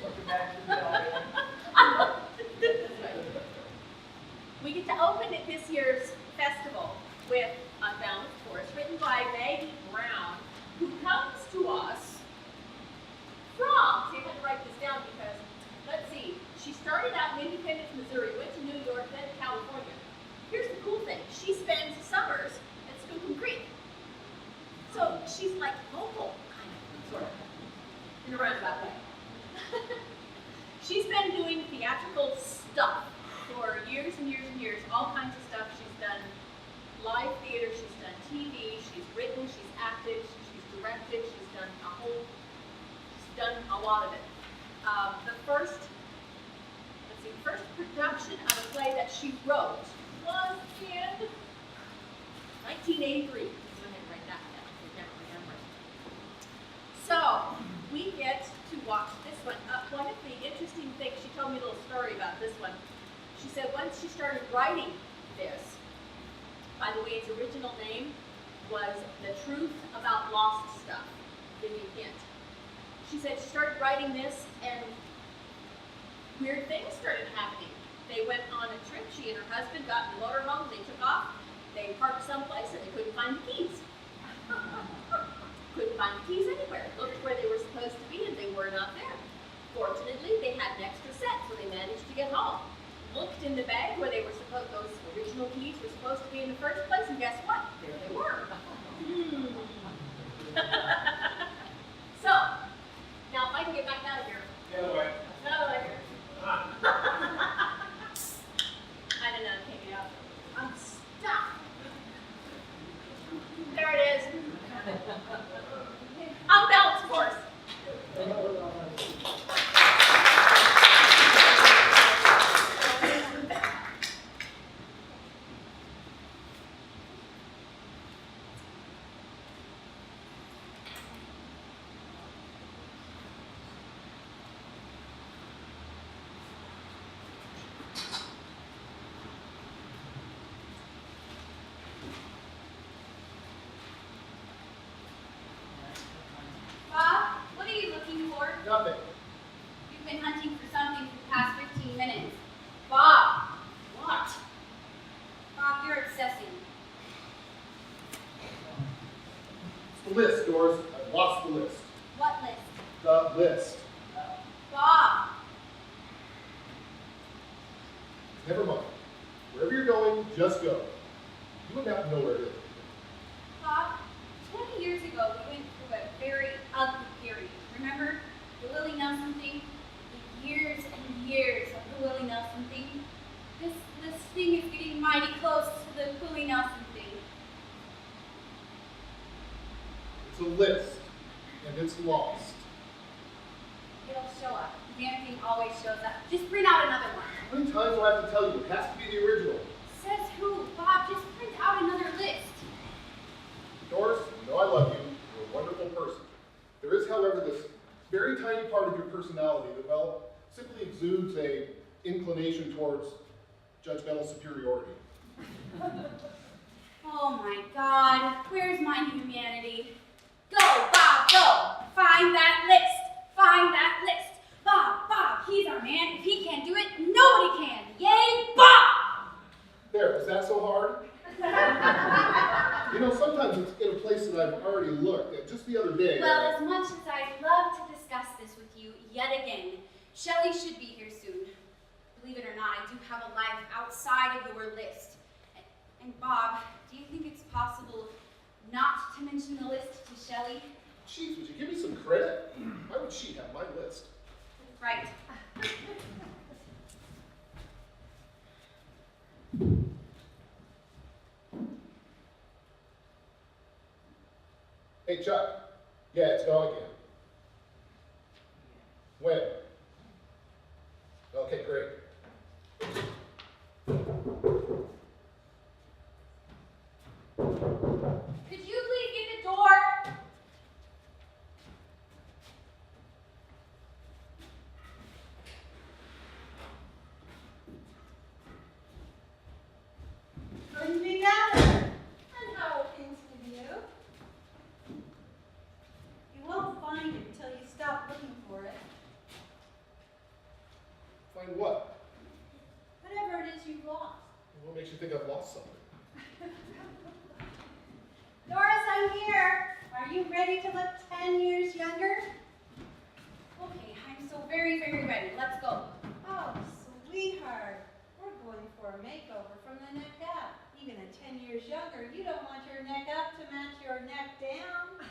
Welcome back to the audience. We get to open at this year's festival with Unbalanced Force, written by Maggie Brown, who comes to us from, see, I had to write this down because, let's see, she started out in Independence, Missouri, went to New York, then to California. Here's the cool thing, she spends summers at Skookum Creek. So she's like local, kind of, sort of, in a roundabout way. She's been doing theatrical stuff for years and years and years, all kinds of stuff. She's done live theater, she's done TV, she's written, she's acted, she's directed, she's done a lot of it. The first production of a play that she wrote was in 1983. Go ahead and write that down, I can't remember. So, we get to watch this one. One of the interesting things, she told me a little story about this one. She said once she started writing this, by the way, its original name was The Truth About Lost Stuff. Give you a hint. She said she started writing this and weird things started happening. They went on a trip, she and her husband got in the motorhome, they took off, they parked someplace and they couldn't find the keys. Couldn't find the keys anywhere. Looked where they were supposed to be and they were not there. Fortunately, they had an extra set, so they managed to get home. Looked in the bag where they were supposed, those original keys were supposed to be in the first place, and guess what? There they were. So, now if I can get back out of here. The other way. Out of here. I don't know, I can't get out. I'm stuck. There it is. Unbalanced Force. Bob, what are you looking for? Nothing. You've been hunting for something for the past 15 minutes. Bob! What? Bob, you're obsessing. It's the list, Doris. I've lost the list. What list? The list. Bob! Never mind. Wherever you're going, just go. You wouldn't have to know where it is. Bob, 20 years ago we went through a very ugly period. Remember the Willie Nelson thing? The years and years of the Willie Nelson thing. This thing is getting mighty close to the Willie Nelson thing. It's a list, and it's lost. It'll show up. The damn thing always shows up. Just print out another one. How many times do I have to tell you? It has to be the original. Says who? Bob, just print out another list. Doris, you know I love you. You're a wonderful person. There is, however, this very tiny part of your personality that, well, simply exudes a inclination towards judgmental superiority. Oh my God, where's my humanity? Go, Bob, go! Find that list! Find that list! Bob, he's our man. If he can't do it, nobody can. Yay, Bob! There, is that so hard? You know, sometimes it's in a place that I've already looked at. Just the other day. Well, as much as I'd love to discuss this with you yet again, Shelley should be here soon. Believe it or not, I do have a life outside of your list. And Bob, do you think it's possible not to mention the list to Shelley? Jeez, would you give me some credit? Why would she have my list? Right. Hey, Chuck. Yeah, it's gone again. When? Okay, great. Could you please get the door? Couldn't be better. And how are things with you? You won't find it until you stop looking for it. Find what? Whatever it is you've lost. What makes you think I've lost something? Doris, I'm here. Are you ready to look 10 years younger? Okay, I'm so very, very ready. Let's go. Oh, sweetheart. We're going for a makeover from the neck up. Even at 10 years younger, you don't want your neck up to match your neck down.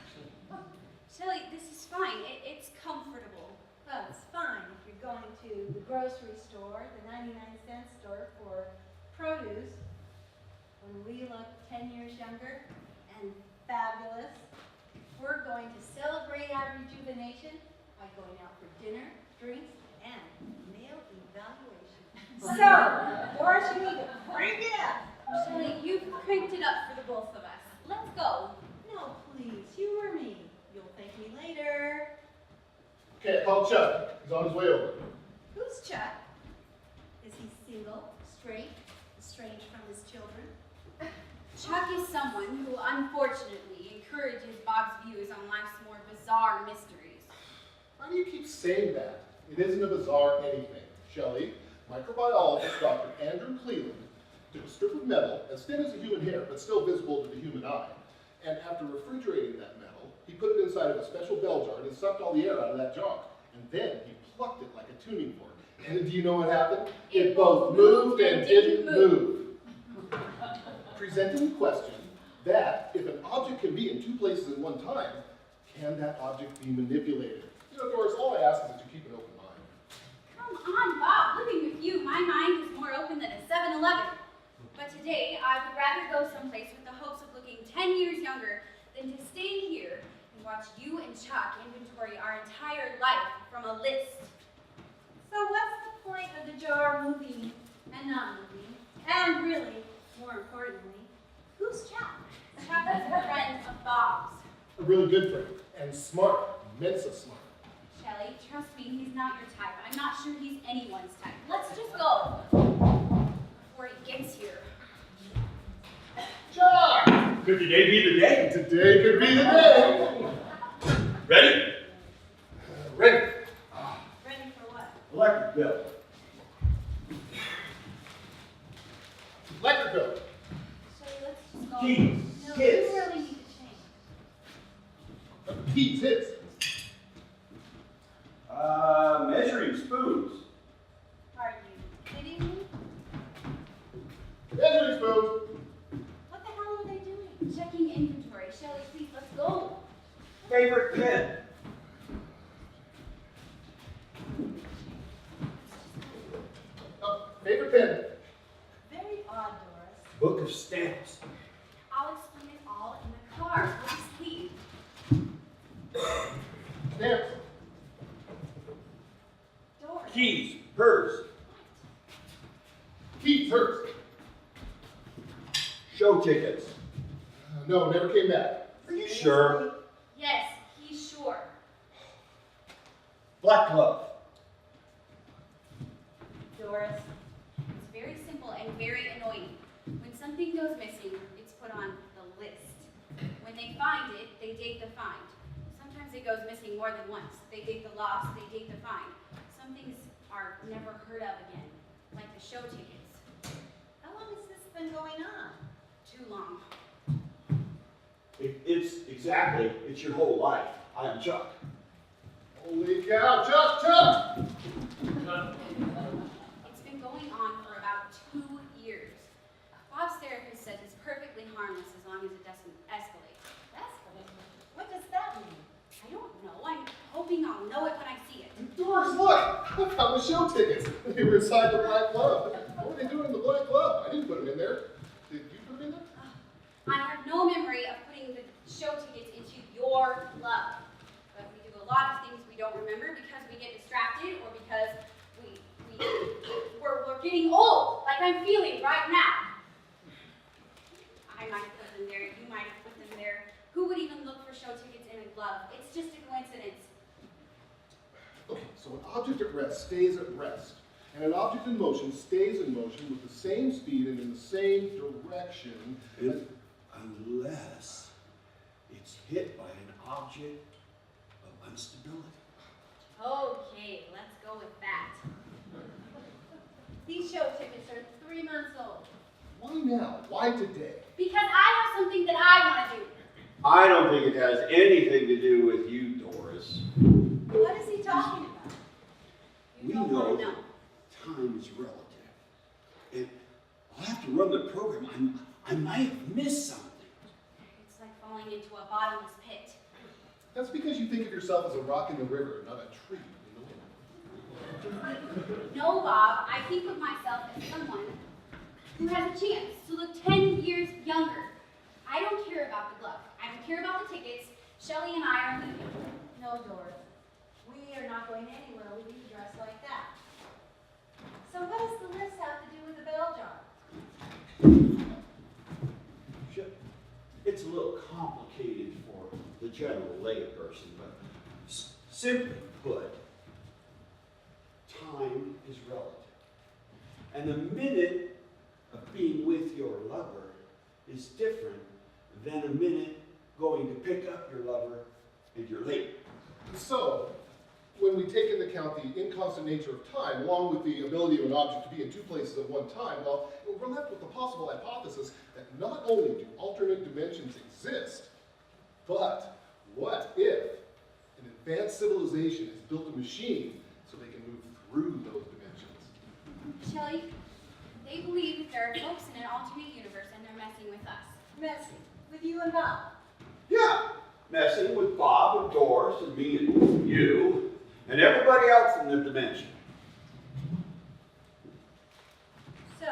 Shelly, this is fine. It's comfortable. Well, it's fine if you're going to the grocery store, the 99-cent store for produce. When we look 10 years younger and fabulous, we're going to celebrate our rejuvenation by going out for dinner, drinks, and male evaluation. So, Doris, you need to crank it up. Shelly, you've cranked it up for the both of us. Let's go. No, please, you or me. You'll thank me later. Okay, I called Chuck. He's on his way over. Who's Chuck? Is he single, straight, estranged from his children? Chuck is someone who unfortunately encourages Bob's views on life's more bizarre mysteries. Why do you keep saying that? It isn't a bizarre anything. Shelley, microbiologist Dr. Andrew Cleland took a strip of metal as thin as a human hair, but still visible to the human eye, and after refrigerating that metal, he put it inside of a special bell jar and he sucked all the air out of that jar. And then he plucked it like a tuning fork. And do you know what happened? It both moved and didn't move. Presenting the question that if an object can be in two places at one time, can that object be manipulated? You know, Doris, all I ask is that you keep an open mind. Come on, Bob. Living with you, my mind is more open than a 7-Eleven. But today, I would rather go someplace with the hopes of looking 10 years younger than to stay here and watch you and Chuck inventory our entire life from a list. So what's the point of the jar moving and not moving? And really, more importantly, who's Chuck? Chuck is a friend of Bob's. A really good friend, and smart, Mensa smart. Shelly, trust me, he's not your type. I'm not sure he's anyone's type. Let's just go before he gets here. Chuck! Could today be the day? Today could be the day. Ready? Ready. Ready for what? Electric bill. Electric bill. Shelly, let's just go. Keys. No, Kids. you really need to change. Keys, his. Measuring spoons. Are you kidding me? Measuring spoon. What the hell are they doing? Checking inventory. Shelly, please, let's go. Favorite pen. Oh, favorite pen. Very odd, Doris. Book of stamps. I'll explain it all in the car. Let's leave. Stamps. Doris. Keys. Purse. Keys, hers. Show tickets. No, never came back. Are you sure? Yes, he's sure. Black glove. Doris. It's very simple and very annoying. When something goes missing, it's put on the list. When they find it, they date the find. Sometimes it goes missing more than once. They date the loss, they date the find. Some things are never heard of again, like the show tickets. How long has this been going on? Too long. It's your whole life. I am Chuck. Holy cow, Chuck! It's been going on for about 2 years. Bob's therapist says it's perfectly harmless as long as it doesn't escalate. Escalate. What does that mean? I don't know. I'm hoping I'll know it when I see it. Doris, look! I found the show tickets. They were inside the black glove. What were they doing in the black glove? I didn't put them in there. Did you put them in there? I have no memory of putting the show tickets into your glove. But we do a lot of things we don't remember because we get distracted or because we're getting old, like I'm feeling right now. I might have put them there, you might have put them there. Who would even look for show tickets in a glove? It's just a coincidence. Okay, so an object at rest stays at rest. And an object in motion stays in motion with the same speed and in the same direction. Unless it's hit by an object of instability. Okay, let's go with that. Why now? Why today? Because I have something that I want to do. I don't think it has anything to do with you, Doris. What is he talking about? We don't know wanna that know. time is relative. And I'll have to run the program. I might have missed something. It's like falling into a bottomless pit. That's because you think of yourself as a rock in the river, not a tree in the wind. No, Bob, I think of myself as someone who has a chance to look 10 years younger. I don't care about the glove. I don't care about the tickets. Shelley and I are leaving. No, Doris. We are not going anywhere with you dressed like that. So what does the list have to do with the bell jar? It's a little complicated for the general layperson, but simply put, time is relative. And the minute of being with your lover is different than a minute going to pick up your lover and you're late. So, when we take into account the inconstant nature of time, along with the ability of an object to be in two places at one time, well, we're left with the possible hypothesis that not only do alternate dimensions exist, but what if an advanced civilization has built a machine so they can move through those dimensions? Shelley, they believe that there are folks in an alternate universe and they're messing with us. Messy. With you and Bob. Yeah, messing with Bob and Doris and me and you and everybody else in the dimension. So,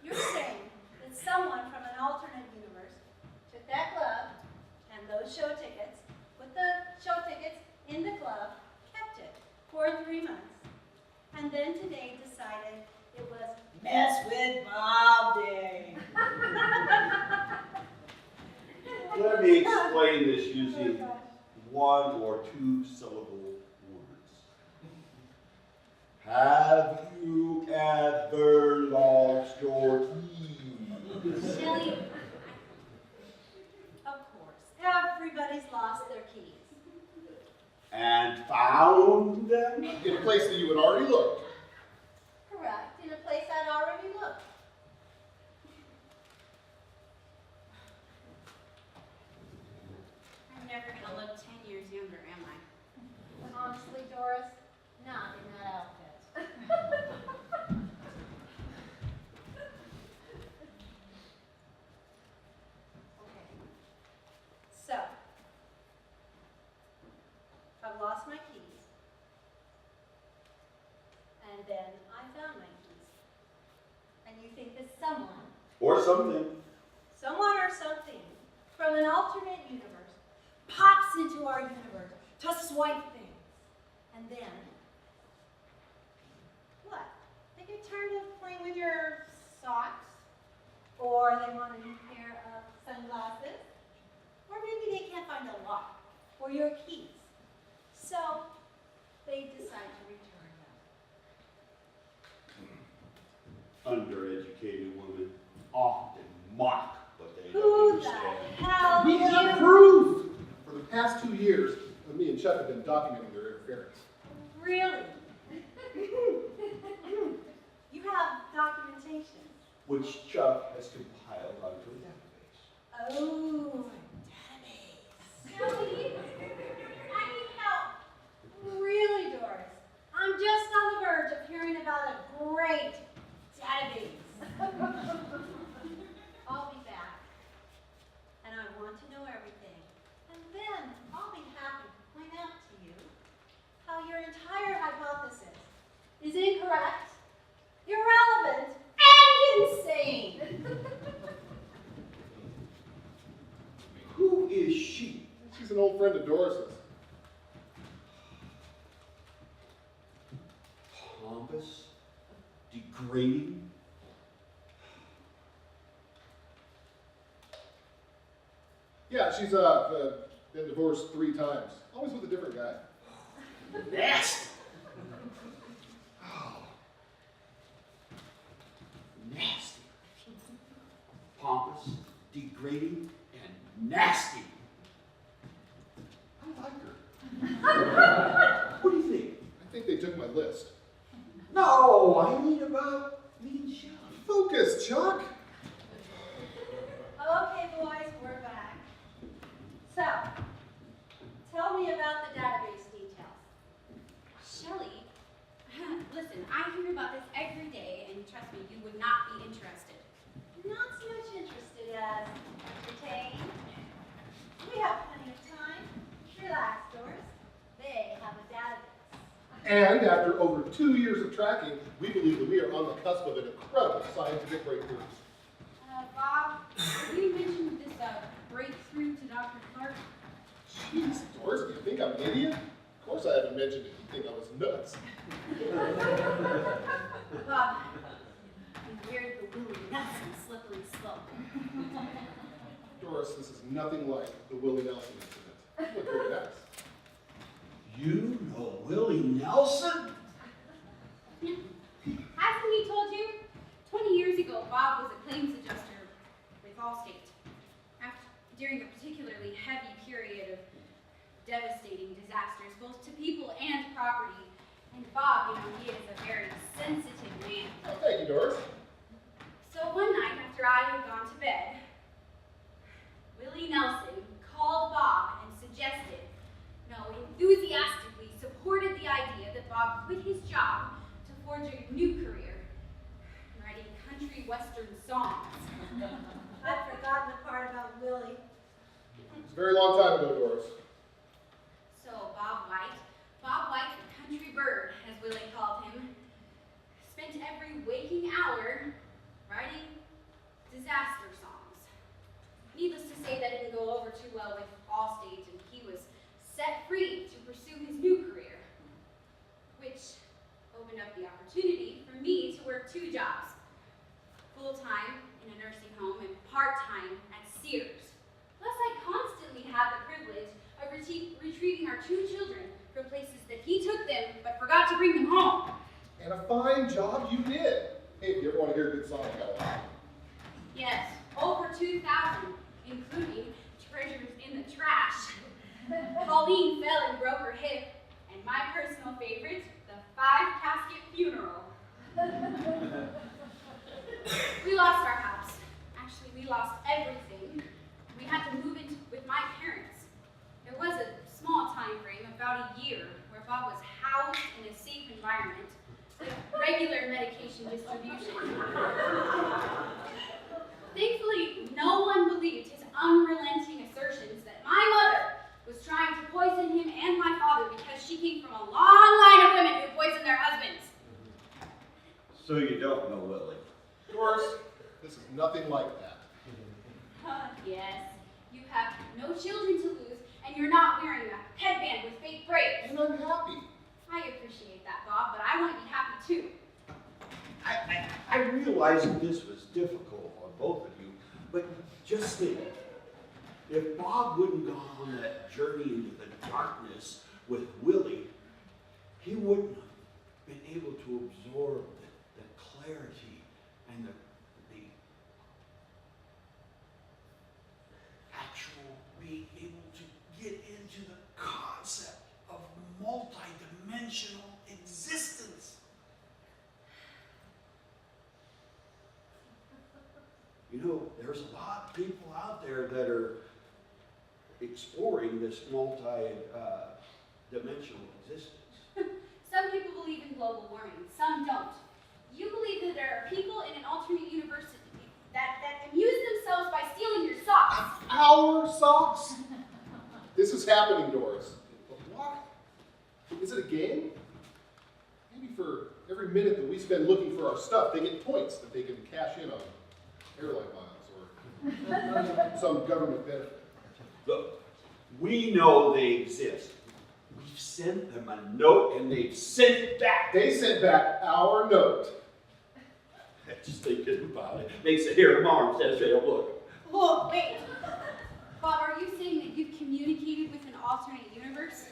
you're saying that someone from an alternate universe took that glove and those show tickets, put the show tickets in the glove, kept it for 3 months, and then today decided it was Mess with Bob Day. Let me explain this using one or two syllable words. Have you ever lost your keys? Shelley, Of course, everybody's lost their keys. And found them? In a place that you had already looked. Correct, in a place I'd already looked. I'm never going to look 10 years younger, am I? Honestly, Doris, not in that outfit. Okay. So, I've lost my keys. And then I found my keys. And you think that someone Or something. or something from an alternate universe pops into our universe to swipe things. And then, what? They get tired of playing with your socks, or they want a new pair of sunglasses, or maybe they can't find a lock or your keys. So, they decide to return them. Undereducated women often mock what they Who don't the understand. hell We have you- proof! For the past 2 years, me and Chuck have been documenting their interference. Really? You have documentation. Which Chuck has compiled onto a database. Oh, database. Shelley, I need help. Really, Doris? I'm just on the verge of hearing about a great database. I'll be back. And I want to know everything. And then I'll be happy to point out to you how your entire hypothesis is incorrect, irrelevant, and insane. Who is she? She's an old friend of Doris's. Pompous? Degrading? Yeah, she's been divorced 3 times. Always with a different guy. Nasty! Oh. Nasty. Pompous, degrading, and nasty. I like her. What do you think? I think they took my list. No, I mean about me and Shelley. Focus, Chuck! Okay, boys, we're back. So, tell me about the database details. Shelly, listen, I hear about this every day, and trust me, you would not be interested. Not so much interested as entertained. We have plenty of time. Relax, Doris. They have a database. And after over 2 years of tracking, we believe that we are on the cusp of an incredible scientific breakthrough. Bob, you mentioned this breakthrough to Dr. Clark. Jeez, Doris, do you think I'm an idiot? Of course I haven't mentioned it. You think I was nuts. Bob, beware the Willie Nelson slippery slope. Doris, this is nothing like the Willie Nelson incident. Look very nice. You know Willie Nelson? Hasn't he told you? 20 years ago, Bob was a claims adjuster with Allstate. During a particularly heavy period of devastating disasters, both to people and property. And Bob, he is a very sensitive man. Oh, thank you, Doris. So one night after I had gone to bed, Willie Nelson called Bob and suggested, enthusiastically supported the idea that Bob quit his job to forge a new career, writing country western songs. I've forgotten the part about Willie. It was a very long time ago, Doris. So Bob White, the country bird, as Willie called him, spent every waking hour writing disaster songs. Needless to say, that didn't go over too well with Allstate, and he was set free to pursue his new career, which opened up the opportunity for me to work 2 jobs, full-time in a nursing home and part-time at Sears. Plus, I constantly had the privilege of retrieving our 2 children from places that he took them but forgot to bring them home. And a fine job you did. Hey, if you ever want to hear a good song, I got one. Yes, over 2,000, including Treasures in the Trash. Pauline fell and broke her hip, and my personal favorite, the 5-casket funeral. We lost our house. Actually, we lost everything. We had to move in with my parents. There was a small time frame, about a year, where Bob was housed in a safe environment with regular medication distribution. Thankfully, no one believed his unrelenting assertions that my mother was trying to poison him and my father because she came from a long line of women who poisoned their husbands. So you don't know Willie? Doris, this is nothing like that. Yes, you have no children to lose, and you're not wearing a headband with fake braids. And I'm happy. I appreciate that, Bob, but I want to be happy too. I realize that this was difficult on both of you, but just think, if Bob wouldn't gone on that journey into the darkness with Willie, he wouldn't have been able to absorb the clarity and the actual being able to get into the concept of multidimensional existence. You know, there's a lot of people out there that are exploring this multi-dimensional existence. Some people believe in global warming, some don't. You believe that there are people in an alternate universe that amuse themselves by stealing your socks. Our socks? This is happening, Doris. But why? Is it a game? Maybe for every minute that we spend looking for our stuff, they get points that they can cash in on airline miles or some government benefit. Look, we know they exist. We've sent them a note and they've sent it back. They sent back our note. Just thinking about it makes it hair on arm stand straight up. Look. Oh, wait. Bob, are you saying that you've communicated with an alternate universe?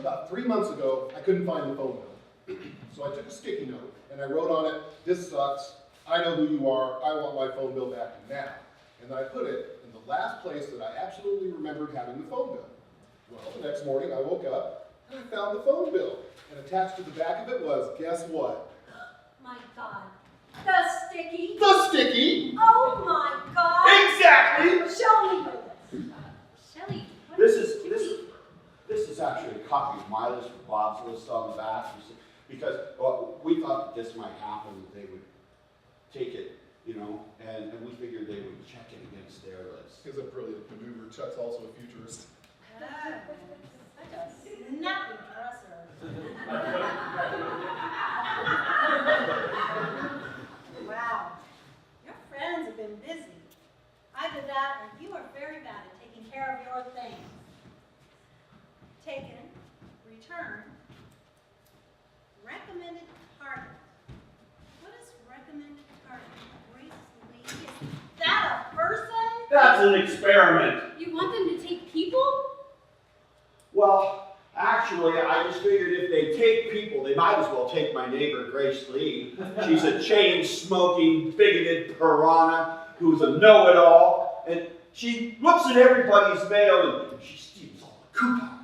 About 3 months ago, I couldn't find the phone bill. So I took a sticky note and I wrote on it, "This sucks. I know who you are. I want my phone bill back now." And I put it in the last place that I absolutely remembered having the phone bill. Well, the next morning I woke up and I found the phone bill. And attached to the back of it was, guess what? My God. The sticky. The sticky. Oh my God. Exactly. Show me your list. Shelley, what This are is you this doing? this is actually a copy of my list with Bob's list on the back. You see, because we thought that this might happen, that they would take it, you know, and we figured they would check it against their list. Is a brilliant maneuver. Chuck's also a futurist. Such a snappy dresser. Wow. Your friends have been busy. Either that or you are very bad at taking care of your things. Taken, return, recommended target. What is recommended target? Grace Lee? Is that a person? That's an experiment. You want them to take people? Well, actually, I just figured if they take people, they might as well take my neighbor, Grace Lee. She's a chain-smoking, bigoted piranha who's a know-it-all, and she looks at everybody's mail and she steals all the coupons.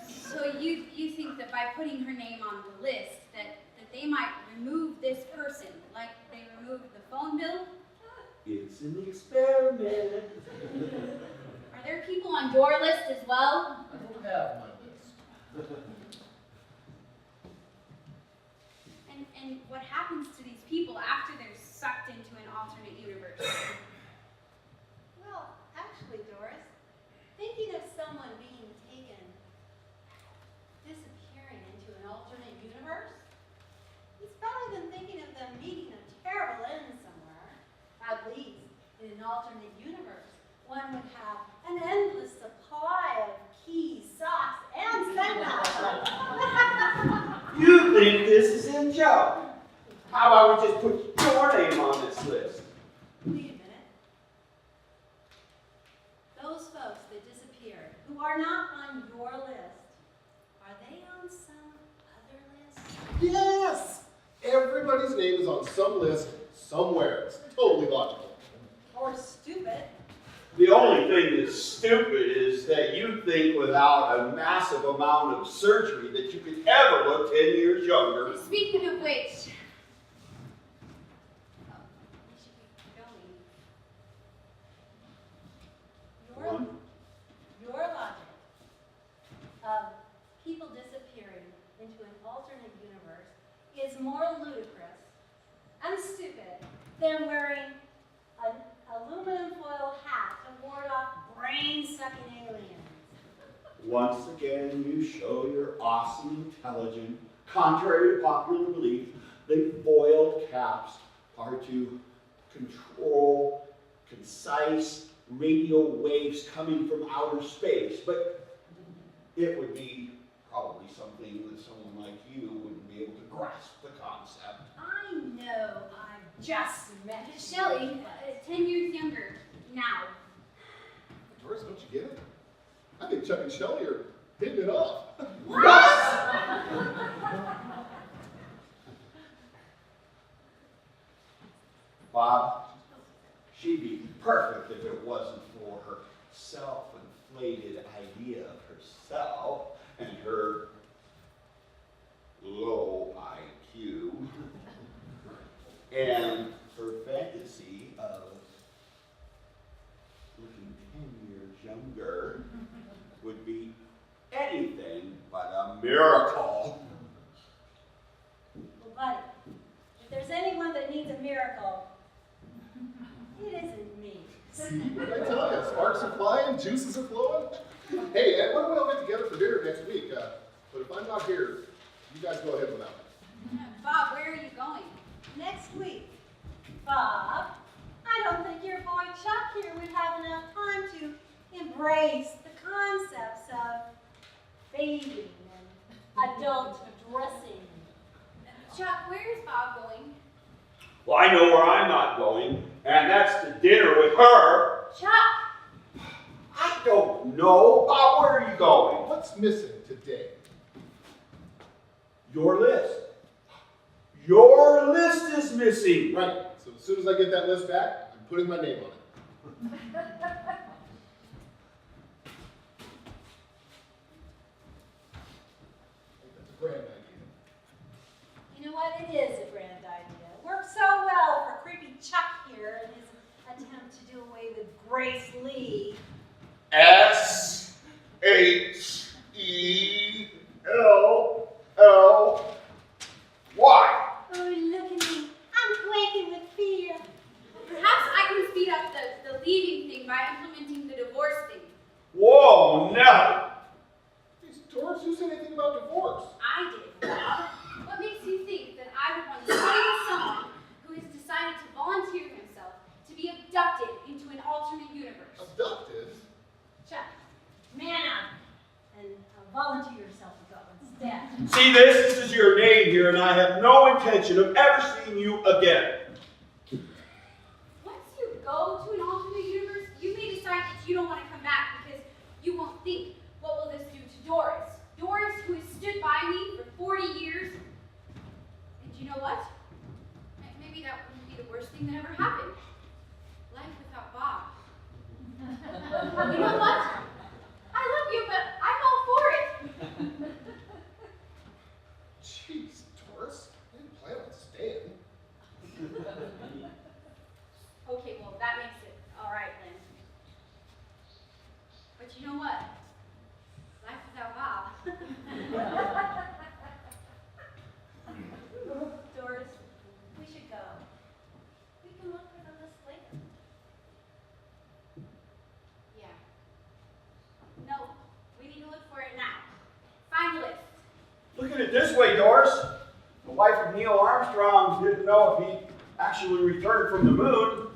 So you think that by putting her name on the list, that they might remove this person, like they removed the phone bill? It's an experiment. Are there people on your list as well? I don't have my list. And what happens to these people after they're sucked into an alternate universe? Well, actually, Doris, thinking of someone being taken, disappearing into an alternate universe, is better than thinking of them meeting a terrible end somewhere. At least, in an alternate universe, one would have an endless supply of keys, socks, and sunglasses. You think this is in joke? How about we just put your name on this list? Wait a minute. Those folks that disappeared, who are not on your list, are they on some other list? Yes! Everybody's name is on some list somewhere. It's totally logical. Or stupid? The only thing that's stupid is that you think without a massive amount of surgery that you could ever look 10 years younger. Speaking of which, We should be going. One. Your logic of people disappearing into an alternate universe is more ludicrous and stupid than wearing an aluminum foil hat to ward off brain-sucking aliens. Once again, you show your awesome intelligence. Contrary to popular belief, the foiled caps are to control concise radio waves coming from outer space. But it would be probably something that someone like you wouldn't be able to grasp the concept. I know I just met you. Shelley, 10 years younger, now. Doris, don't you get it? I think Chuck and Shelley are hitting it off. Bob, she'd be perfect if it wasn't for her self-inflated idea of herself and her low IQ and her fantasy of looking 10 years younger would be anything but a miracle. Well, buddy, if there's anyone that needs a miracle, it isn't me. See, what did I tell you? Sparks are flying, juices are flowing. Hey, Ed, why don't we all get together for dinner next week? But if I'm not here, you guys go ahead without me. Bob, where are you going? Next week, Bob, I don't think your boy Chuck here would have enough time to embrace the concepts of bathing and adult dressing. Chuck, where is Bob going? Well, I know where I'm not going, and that's to dinner with her. Chuck! I don't know. Bob, where are you going? What's missing today? Your list. Your list is missing. Right, so as soon as I get that list back, I'm putting my name on it. I think that's a grand idea. You know what? It is a grand idea. It works so see this? This is your name here, and I have no intention of ever seeing you again. Once you go to an alternate universe, you may decide that you don't want to come back because you won't think, what will this do to Doris? Doris, who has stood by me for 40 years. And you know what? Maybe that wouldn't be the worst thing that ever happened. Life without Bob. You know what? I love you, but I'm all for it. Jeez, Doris, I didn't plan on staying. Okay, well, that makes it all right then. But you know what? Life without Bob. Doris, we should go. We can look for the list later. Yeah. No, we need to look for it now. Find the list. Look at it this way, Doris. The wife of Neil Armstrong didn't know if he actually returned from the moon.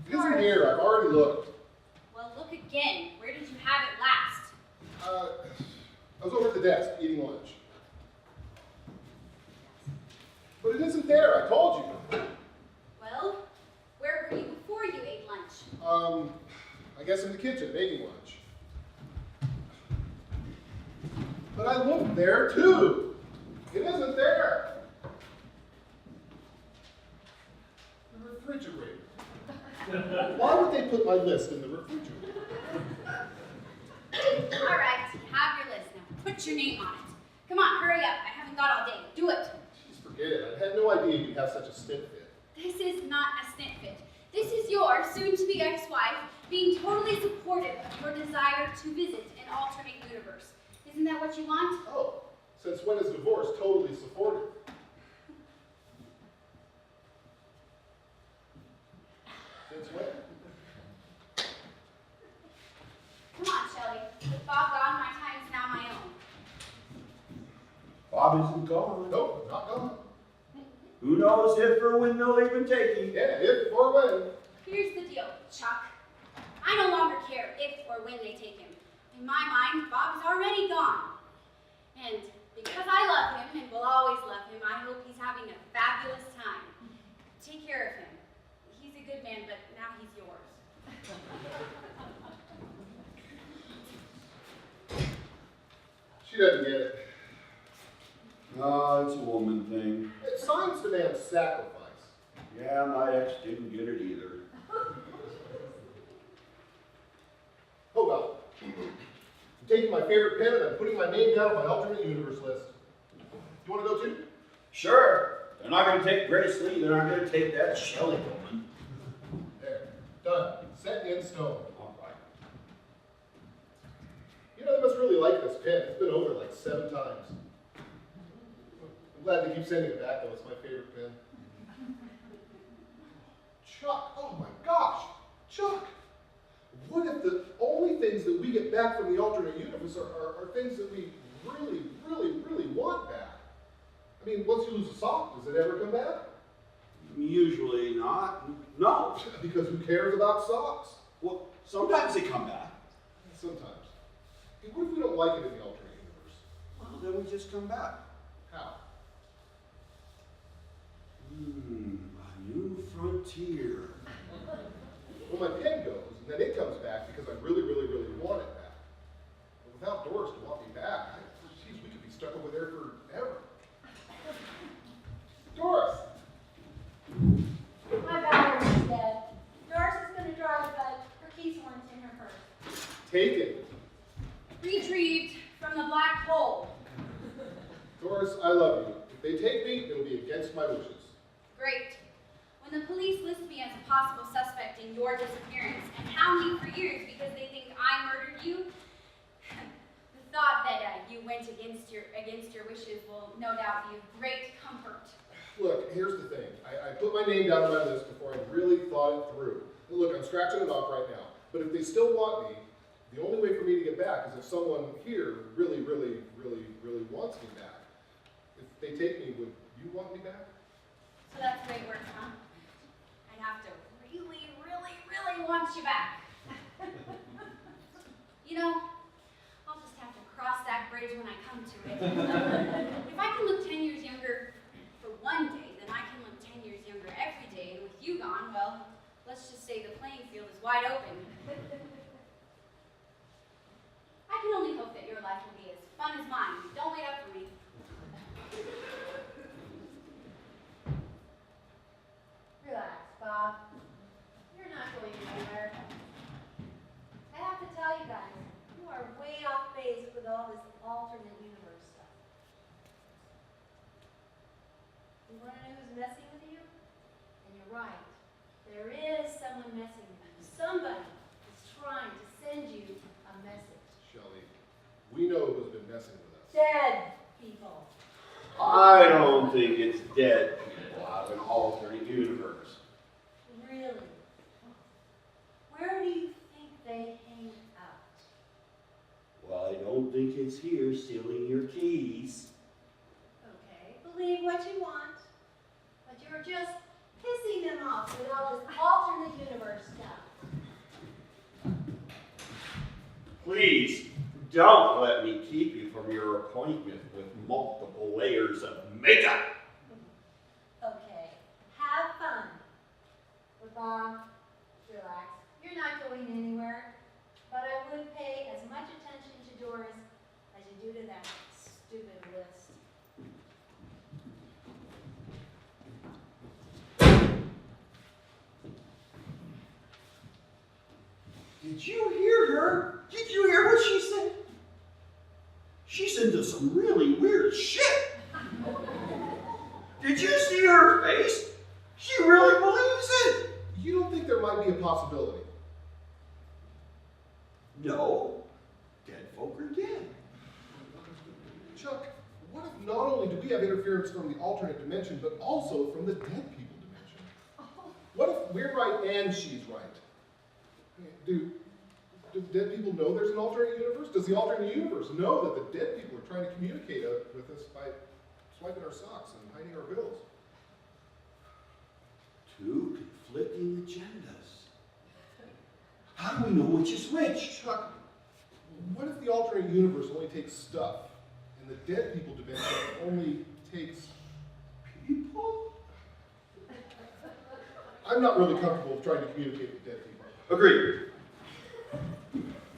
It isn't here, I've already looked. Well, look again. Where did you have it last? I was over at the desk eating lunch. But it isn't there, I told you. Well, where were you before you ate lunch? I guess in the kitchen, making lunch. But I looked there too. It isn't there. The refrigerator. Why would they put my list in the refrigerator? All right, you have your list now. Put your name on it. Come on, hurry up. I haven't got all day. Do it. Jeez, forget it. I had no idea you'd have such a stint fit. This is not a snit fit. This is your soon-to-be ex-wife being totally supportive of your desire to visit an alternate universe. Isn't that what you want? Oh, since when is divorce totally supported? Since when? Come on, Shelley. With Bob gone, my time is now my own. Bob isn't gone. Nope, not gone. Who knows if or when they'll even take him. Yeah, if or when. Here's the deal, Chuck. I no longer care if or when they take him. In my mind, Bob is already gone. And because I love him and will always love him, I hope he's having a fabulous time. Take care of him. He's a good man, but now he's yours. She doesn't get it. No, it's a woman thing. Science demands sacrifice. Yeah, my ex didn't get it either. Oh well. I'm taking my favorite pen and I'm putting my name down on my alternate universe list. You want to go too? Sure. They're not going to take Grace Lee. They're not going to take that Shelley woman. There. Done. Set in stone. All right. You know, they must really like this pen. It's been over like 7 times. I'm glad they keep sending it back though. It's my favorite pen. Chuck, oh my gosh. Chuck. What if the only things that we get back from the alternate universe are things that we really, really, really want back? I mean, once you lose a sock, does it ever come back? Usually not. No. Because who cares about socks? Well, sometimes they come back. Sometimes. Hey, what if we don't like it in the alternate universe? Well, then we just come back. How? A new frontier. Well, my pen goes, and then it comes back because I really, really, really want it back. But without Doris to want me back, geez, we could be stuck over there forever. Doris! My battery's dead. Doris is going to drive, but her keys weren't in her purse. Take it. Retrieved from the black hole. Doris, I love you. If they take me, it'll be against my wishes. Great. When the police list me as a possible suspect in your disappearance and hound me for years because they think I murdered you, the thought that you went against your wishes will no doubt be of great comfort. Look, here's the thing. I put my name down on my list before I really thought it through. And look, I'm scratching it off right now. But if they still want me, the only way for me to get back is if someone here really, really, really, really wants me back. If they take me, would you want me back? So that's the way it works, huh? I have to really, really, really want you back. You know, I'll just have years when I come to it. If I can look 10 years younger for one day, then I can look 10 years younger every day. And with you gone, well, let's just say the playing field is wide open. I can only hope that your life will be as fun as mine. Don't wait up for me. Relax, Bob. You're not going anywhere. I have to tell you guys, you are way off base with all this alternate universe stuff. You want to know who's messing with you? And you're right. There is someone messing with you. Somebody is trying to send you a message. Shelley, we know who's been messing with us. Dead people. I don't think it's dead people out of an alternate universe. Really? Where do you think they hang out? Well, I don't think it's here stealing your keys. Okay, believe what you want, but you're just pissing them off with all this alternate universe stuff. Please, don't let me keep you from your appointment with multiple layers of makeup. Okay, have fun. But Bob, relax. You're not going anywhere, but I would pay as much attention to Doris as you do to that stupid list. Did you hear her? Did you hear what she said? She's into some really weird shit. Did you see her face? She really believes it. You don't think there might be a possibility? No, dead folk are dead. Chuck, what if not only do we have interference from the alternate dimension, but also from the dead people dimension? What if we're right and she's right? Do dead people know there's an alternate universe? Does the alternate universe know that the dead people are trying to communicate with us by swiping our socks and hiding our bills? Two conflicting agendas. How do we know which is which? Chuck, what if the alternate universe only takes stuff, and the dead people dimension only takes People? I'm not really comfortable with trying to communicate with dead people. Agreed.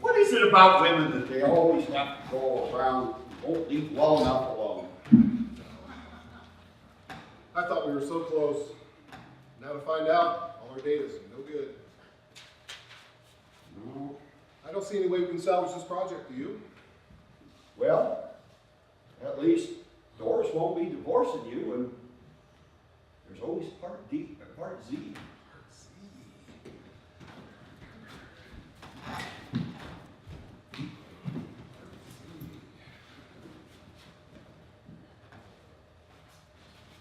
What is it about women that they always have to go around, won't leave well enough alone? I thought we were so close. Now to find out, all our data's no good. No. I don't see any way we can salvage this project, do you? Well, at least Doris won't be divorcing you, and there's always part D, or part Z.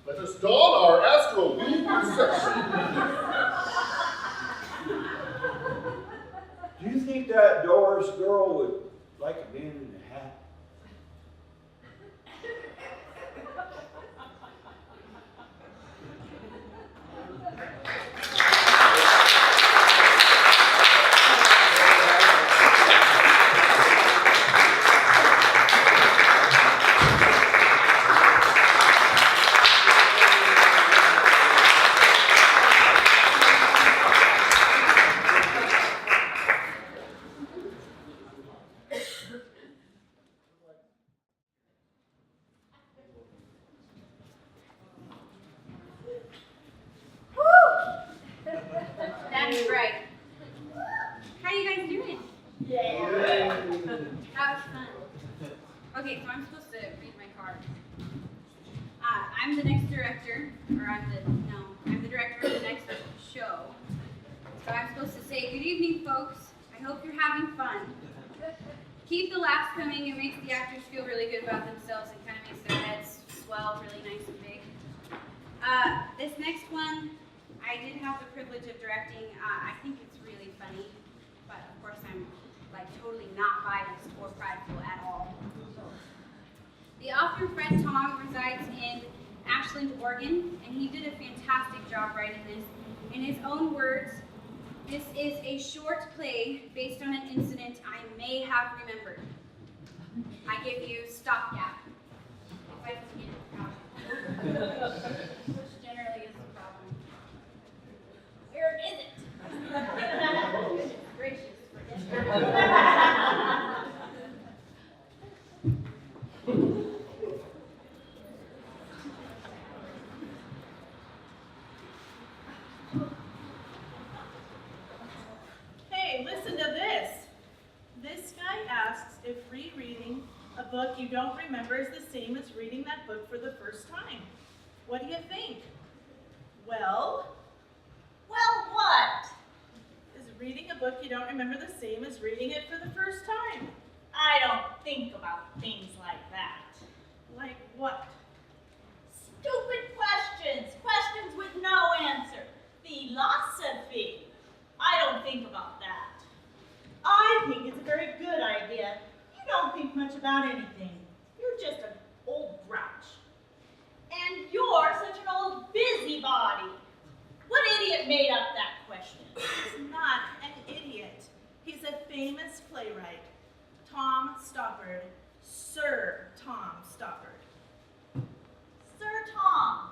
Let us don our astral blue perception. Do you think that Doris girl would like a man in a hat? That's right. How you guys doing? Yeah. That was fun. Okay, so I'm supposed to read my card. I'm the next director, or I'm the director of the next show. So I'm supposed to say, good evening, folks. I hope you're having fun. Keep the laughs coming. It makes the actors feel really good about themselves and kind of makes their heads swell really nice and big. This next one, I did have the privilege of directing. I think it's really funny, but of course I'm like totally not biased or prideful at all. The author Fred Tong resides in Ashland, Oregon, and he did a fantastic job writing this. In his own words, this is a short play based on an incident I may have remembered. I give you stopgap. If I can get it out. Which generally is the problem. Where is it? Goodness gracious, forget it. Hey, listen to this. This guy asks if rereading a book you don't remember is the same as reading that book for the first time. What do you think? Well, what? is reading a book you don't remember the same as reading it for the first time? I don't think about things like that. Like what? Stupid questions. Questions with no answer. Philosophy. I don't think about that. I think it's a very good idea. You don't think much about anything. You're just an old grouch. And you're such an old busybody. What idiot made up that question? He's not an idiot. He's a famous playwright. Tom Stoppard. Sir Tom Stoppard. Sir Tom.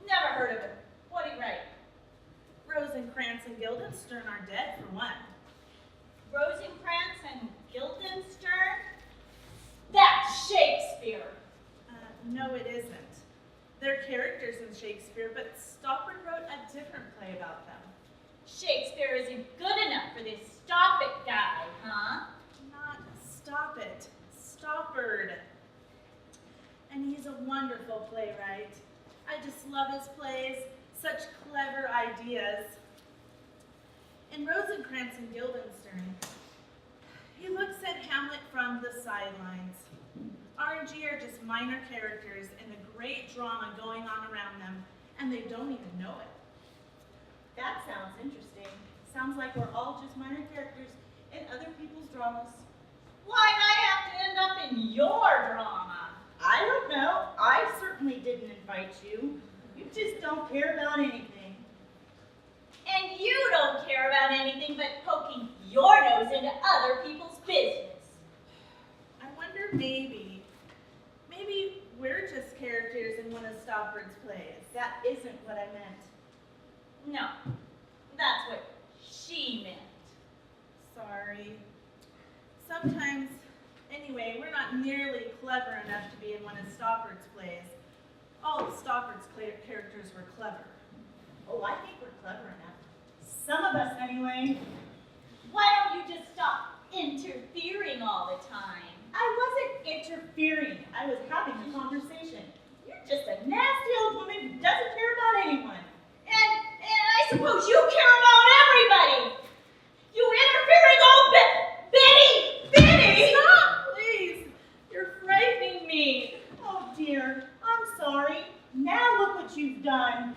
Never heard of him. What'd he write? Rosencrantz and Guildenstern are dead, for one. Rosencrantz and Guildenstern? That's Shakespeare. No, it isn't. They're characters in Shakespeare, but Stoppard wrote a different play about them. Shakespeare isn't good enough for this stop it guy, huh? Not Stop It, Stoppard. And he's a wonderful playwright. I just love his plays, such clever ideas. In Rosencrantz and Guildenstern, he looks at Hamlet from the sidelines. R&G are just minor characters in the great drama going on around them, and they don't even know it. That sounds interesting. Sounds like we're all just minor characters in other people's dramas. Why'd I have to end up in your drama? I don't know. I certainly didn't invite you. You just don't care about anything. And you don't care about anything but poking your nose into other people's business. I wonder maybe we're just characters in one of Stoppard's plays. That isn't what I meant. No, that's what she meant. Sorry. Sometimes, anyway, we're not nearly clever enough to be in one of Stoppard's plays. All of Stoppard's characters were clever. Oh, I think we're clever enough. Some of us, anyway. Why don't you just stop interfering all the time? I wasn't interfering. I was having a conversation. You're just a nasty old woman who doesn't care about anyone. And I suppose you care about everybody. You interfering old Biddy! Stop, please! You're frightening me. Oh dear, I'm sorry. Now look what you've done.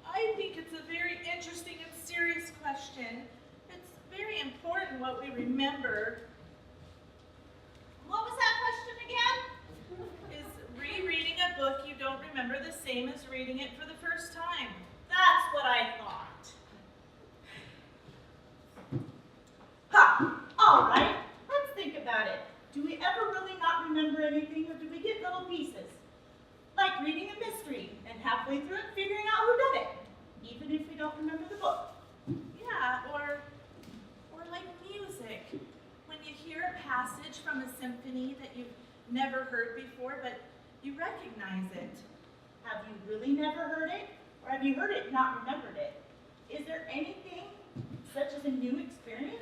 I think it's a very interesting and serious question. It's very important what we remember. What was that question again? Is rereading a book you don't remember the same as reading it for the first time? That's what I thought. Ha! All right, let's think about it. Do we ever really not remember anything, or do we get little pieces? Like reading a mystery and halfway through it figuring out who did it, even if we don't remember the book. Yeah, or like music. When you hear a passage from a symphony that you've never heard before, but you recognize it. Have you really never heard it? Or have you heard it and not remembered it? Is there anything such as a new experience?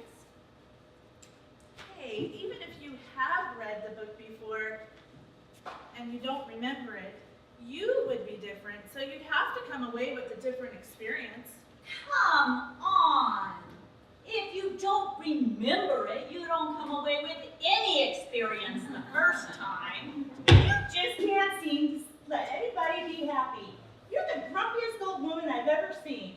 Hey, even if you have read the book before and you don't remember it, you would be different, so you'd have to come away with a different experience. Come on. If you don't remember it, you don't come away with any experience the first time. You just can't seem to let anybody be happy. You're the grumpiest old woman I've ever seen.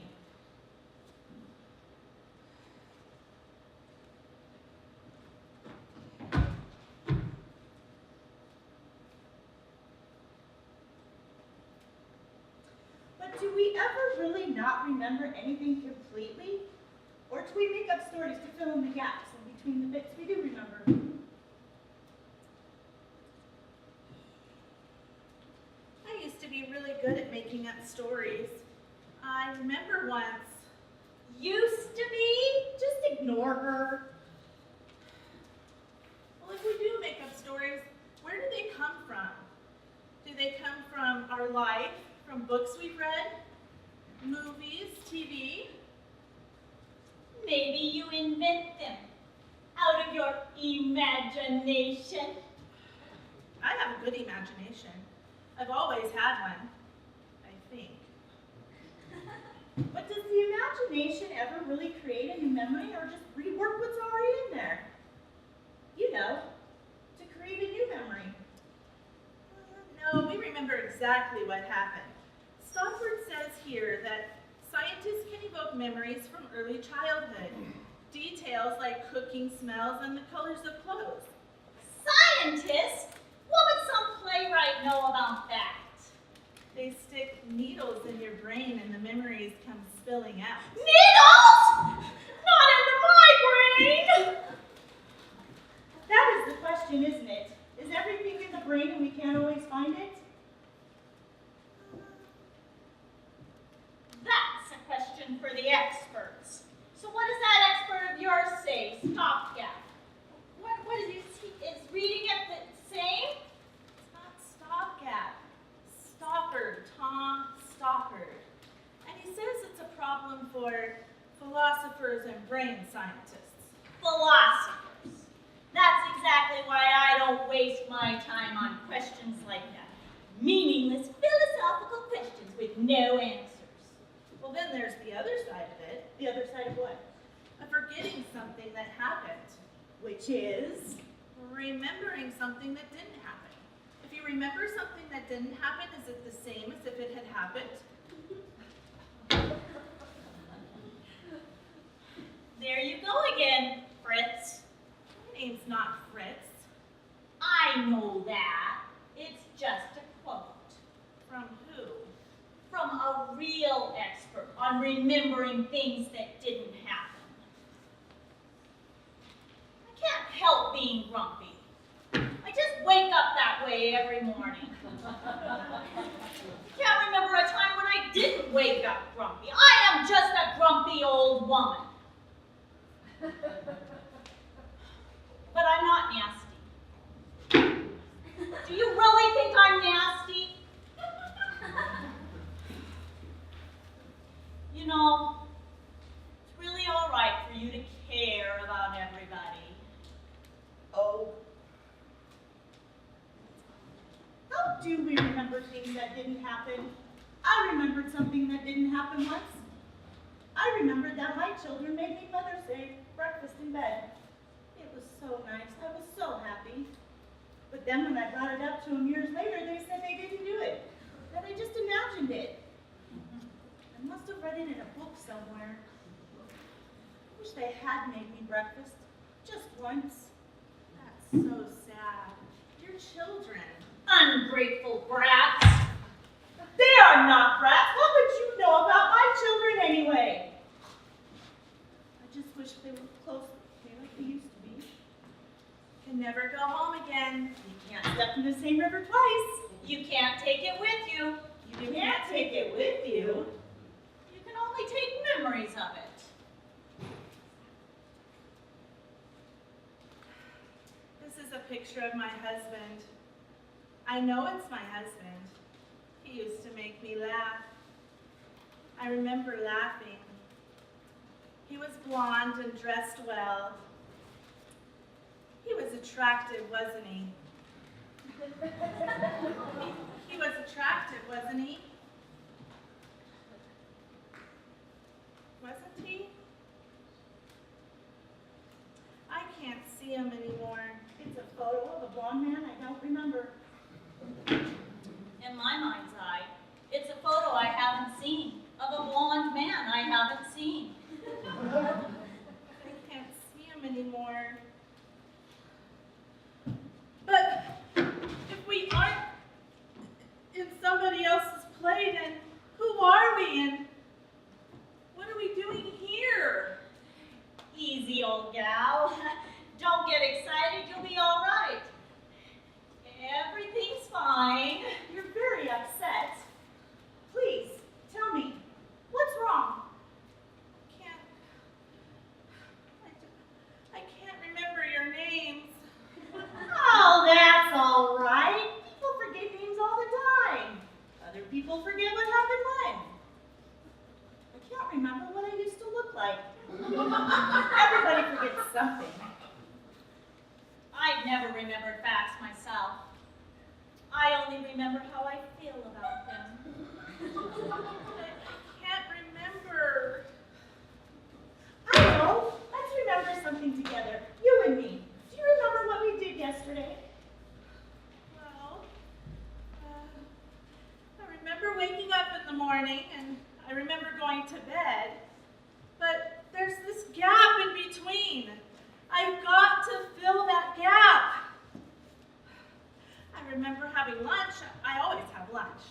But do we ever really not remember anything completely? we make up stories to fill in the gaps in between the bits we do remember. I used to be really good at making up stories. I remember once. Used to be? Just ignore her. Well, if we do make up stories, where do they come from? Do they come from our life, from books we've read, movies, TV? Maybe you invent them out of your imagination. I have a good imagination. I've always had one, I think. But does the imagination ever really create a new memory or just rework what's already in there? You know, to create a new memory. No, we remember exactly what happened. Stoppard says here that scientists can evoke memories from early childhood. Details like cooking smells and the colors of clothes. Scientists? What would some playwright know about that? They stick needles in your brain and the memories come spilling out. Needles? Not into my brain! That is the question, isn't it? Is everything in the brain and we can't always find it? That's a question for the experts. So what does that expert of yours say, Stopgap? What is he? Is reading it the same? It's not stopgap. Stoppard, Tom Stoppard. And he says it's a problem for philosophers and brain scientists. Philosophers. That's exactly why I don't waste my time on questions like that. Meaningless philosophical questions with no answers. Well, then there's the other side of it. The other side of what? Of forgetting something that happened. Which is? Remembering something that didn't happen. If you remember something that didn't happen, is it the same as if it had happened? There you go again, Fritz. My name's not Fritz. I know that. It's just a quote. From who? From a real expert on remembering things that didn't happen. I can't help being grumpy. I just wake up that way every morning. I can't remember a time when I didn't wake up grumpy. I am just a grumpy old woman. But I'm not nasty. Do you really think I'm nasty? You know, it's really all right for you to care about everybody. Oh. How do we remember things that didn't happen? I remembered something that didn't happen once. I remembered that my children made me Mother's Day breakfast in bed. It was so nice. I was so happy. But then when I brought it up to them years later, they said they didn't do it, that I just imagined it. I must have read it in a book somewhere. I wish they had made me breakfast, just once. That's so sad. Your children. Ungrateful brats. They are not brats. What would you know about my children anyway? I just wish they were close like they used to be. Can never go home again. You can't step in the same river twice. You can't take it with you. You can't take it with you. You can only take memories of it. This is a picture of my husband. I know it's my husband. He used to make me laugh. I remember laughing. He was blonde and dressed well. He was attractive, wasn't he? He was attractive, wasn't he? Wasn't he? I can't see him anymore. It's a photo of a blonde man I don't remember. In my mind's eye, it's a photo I haven't seen of a blonde man I haven't seen. I can't see him anymore. But if we aren't in somebody else's play, then who are we and what are we doing here? easy, old gal. Don't get excited, you'll be all right. Everything's fine. You're very upset. Please, tell me, what's wrong? I can't remember your names. Oh, that's all right. People forget names all the time. Other people forget what happened when. I can't remember what I used to look like. Everybody forgets something. I've never remembered facts myself. I only remember how I feel about them. I can't remember. I know. Let's remember something together. You and me. Do you remember what we did yesterday? Well, I remember waking up in the morning and I remember going to bed, but there's this gap in between. I've got to fill that gap. I remember having lunch. I always have lunch.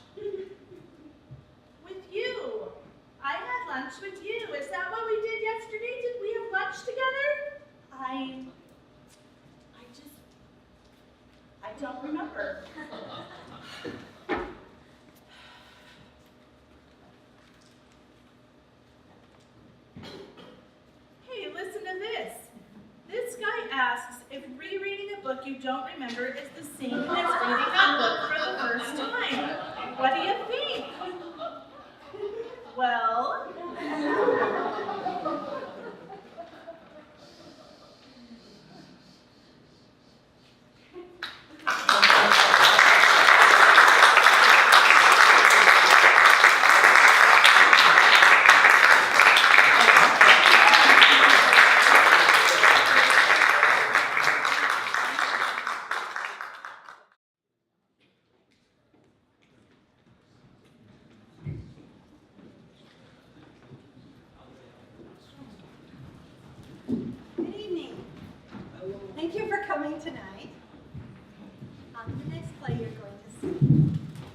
With you. I had lunch with you. Is that what we did yesterday? Did we have lunch together? I don't remember. Hey, listen to this. This guy asks if rereading a book you don't remember is the same as reading a book for the first time. What do you think? Well, Good evening. Thank you for coming tonight. The next play you're going to see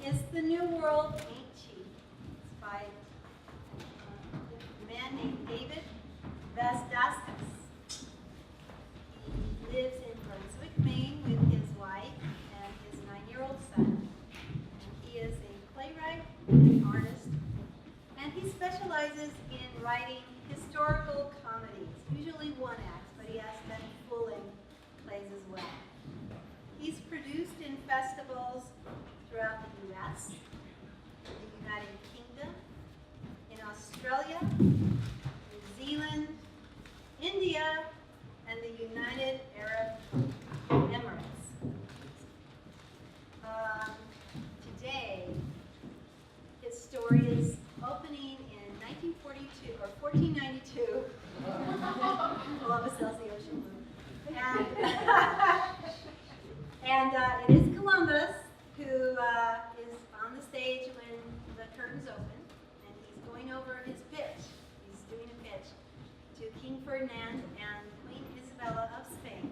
is The New World Ain't Cheap. It's by a man named David Vasdaskas. He lives in Brunswick, Maine with his wife and his 9-year-old son. And he is a playwright and an artist. And he specializes in writing historical comedies, usually one acts, but he has done full-length plays as well. He's produced in festivals throughout the U.S., the United Kingdom, in Australia, New Zealand, India, and the United Arab Emirates. Today, his story is opening in 1942 or 1492. Columbus sails the ocean blue. And it is Columbus who is on the stage when the curtains open, and he's going over his pitch. He's doing a pitch to King Ferdinand and Queen Isabella of Spain.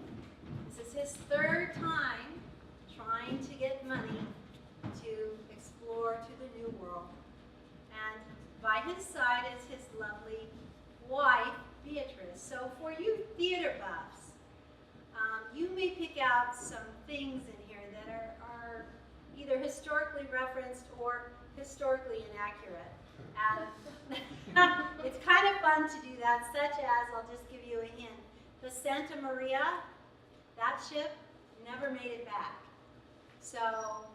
This is his third time trying to get money to explore to the New World. And by his side is his lovely wife, Beatrice. So for you theater buffs, you may pick out some things in here that are either historically referenced or historically inaccurate. And it's kind of fun to do that, such as, I'll just give you a hint, the Santa Maria, that ship never made it back. So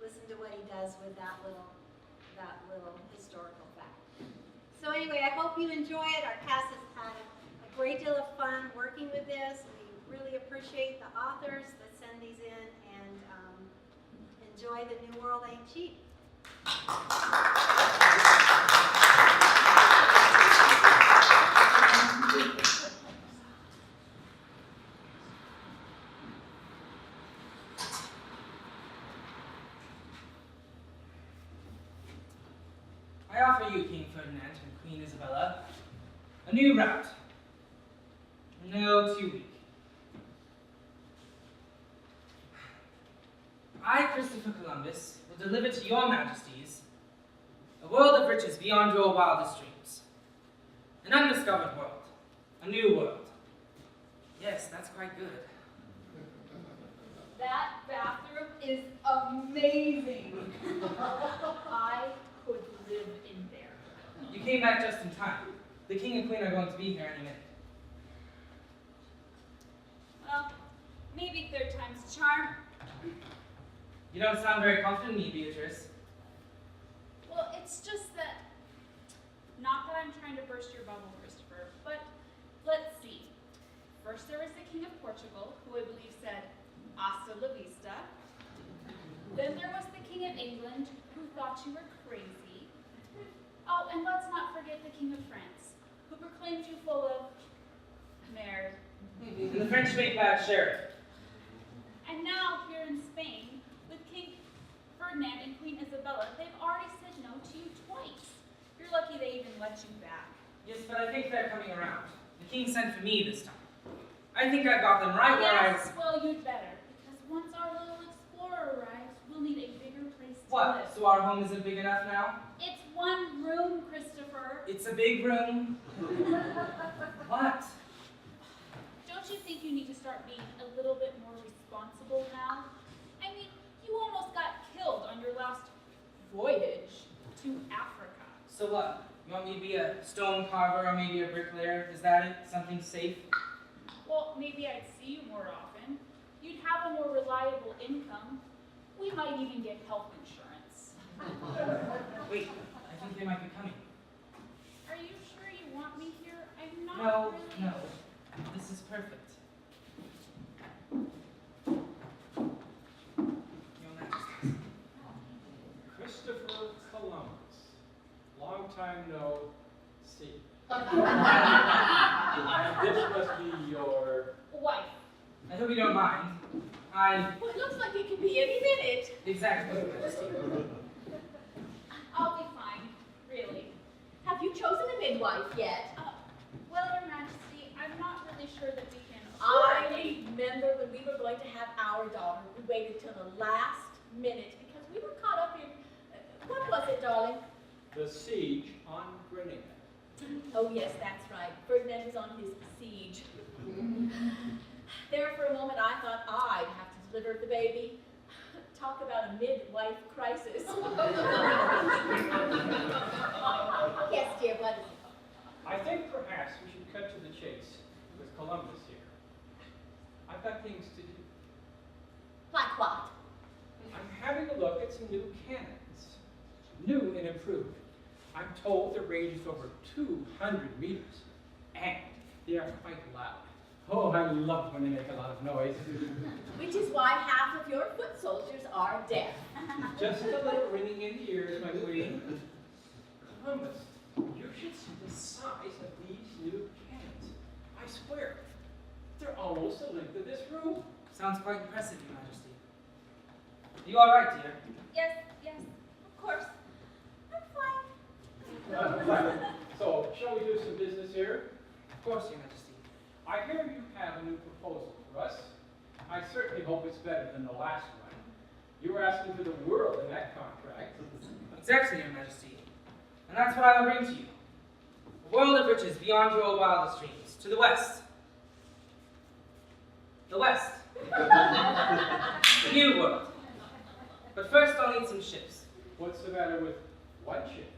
listen to what he does with that little historical fact. So anyway, I hope you enjoy it. Our cast has had a great deal of fun working with this. We really appreciate the authors that send these in, and enjoy The New World Ain't Cheap. I offer you, King Ferdinand and Queen Isabella, a new route. No, too weak. I, Christopher Columbus, will deliver to your majesties a world of riches beyond your wildest dreams. An undiscovered world, a new world, Yes, that's quite good. That bathroom is amazing. I could live in there. You came back just in time. The king and queen are going to be here any minute. Well, maybe third time's a charm. You don't sound very confident in me, Beatrice. Well, it's just that, not that I'm trying to burst your bubble, Christopher, but let's see. First there was the King of Portugal, who I believe said, "Hasta la vista." Then there was the King of England, who thought you were crazy. Oh, and let's not forget the King of France, who proclaimed you full of merde. And the French make bad sheriff. And now, here in Spain, with King Ferdinand and Queen Isabella, they've already said no to you twice. You're lucky they even let you back. Yes, but I think they're coming around. The king sent for me this time. I think I got them right where I was. Yes, well, you'd better, because once our little explorer arrives, we'll need a bigger place to What? live. So our home isn't big enough now? It's one room, Christopher. It's a big room. What? Don't you think you need to start being a little bit more responsible now? I mean, you almost got killed on your last voyage to Africa. So what? You want me to be a stone carver or maybe a bricklayer? Is that it? Something safe? Well, maybe I'd see you more often. You'd have a more reliable income. We might even get health insurance. Wait, I think they might be coming. Are you sure you want me here? I'm not No, really... no. This is perfect. Your Majesty. Christopher Columbus. Long time no see. This must be your... Wife. I hope you don't mind. Well, it looks like it could be any minute. Exactly, Your Majesty. I'll be fine, really. Have you chosen a midwife yet? Well, Your Majesty, I'm not really sure that we can I afford a- remember when we were going to have our daughter, we waited till the last minute because we were caught up in, what was it, darling? The siege on Grenada. Oh yes, that's right. Ferdinand was on his siege. There for a moment I thought I'd have to deliver the baby. Talk about a midwife crisis. Yes, dear, what is it? I think perhaps we should cut to the chase with Columbus here. I've got things to do. Like what? I'm having a look at some new cannons. New and improved. I'm told their range is over 200 meters. And they are quite loud. Oh, I love when they make a lot of noise. Which is why half of your foot soldiers are deaf. Just a little ringing in the ears, my queen. Columbus, you should see the size of these new cannons. I swear, they're almost the length of this room. Sounds quite impressive, Your Majesty. Are you all right, dear? Yes, of course. I'm fine. Right. So, shall we do some business here? Of course, Your Majesty. I hear you have a new proposal for us. I certainly hope it's better than the last one. You were asking for the world in that contract. Exactly, Your Majesty. And that's what I will bring to you. A world of riches beyond your wildest dreams. To the west. The west. The new world. But first I'll need some ships. What's the matter with one ship?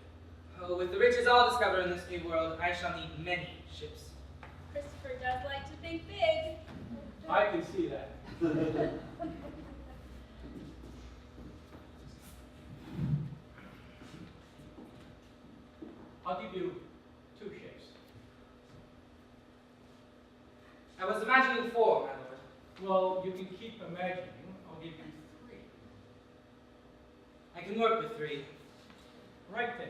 Oh, with the riches I'll discover in this new world, I shall need many ships. Christopher does like to think big. I can see that. I'll give you 2 ships. I was imagining 4, my lord. Well, you can keep imagining. I'll give you 3. I can work with 3. Right then.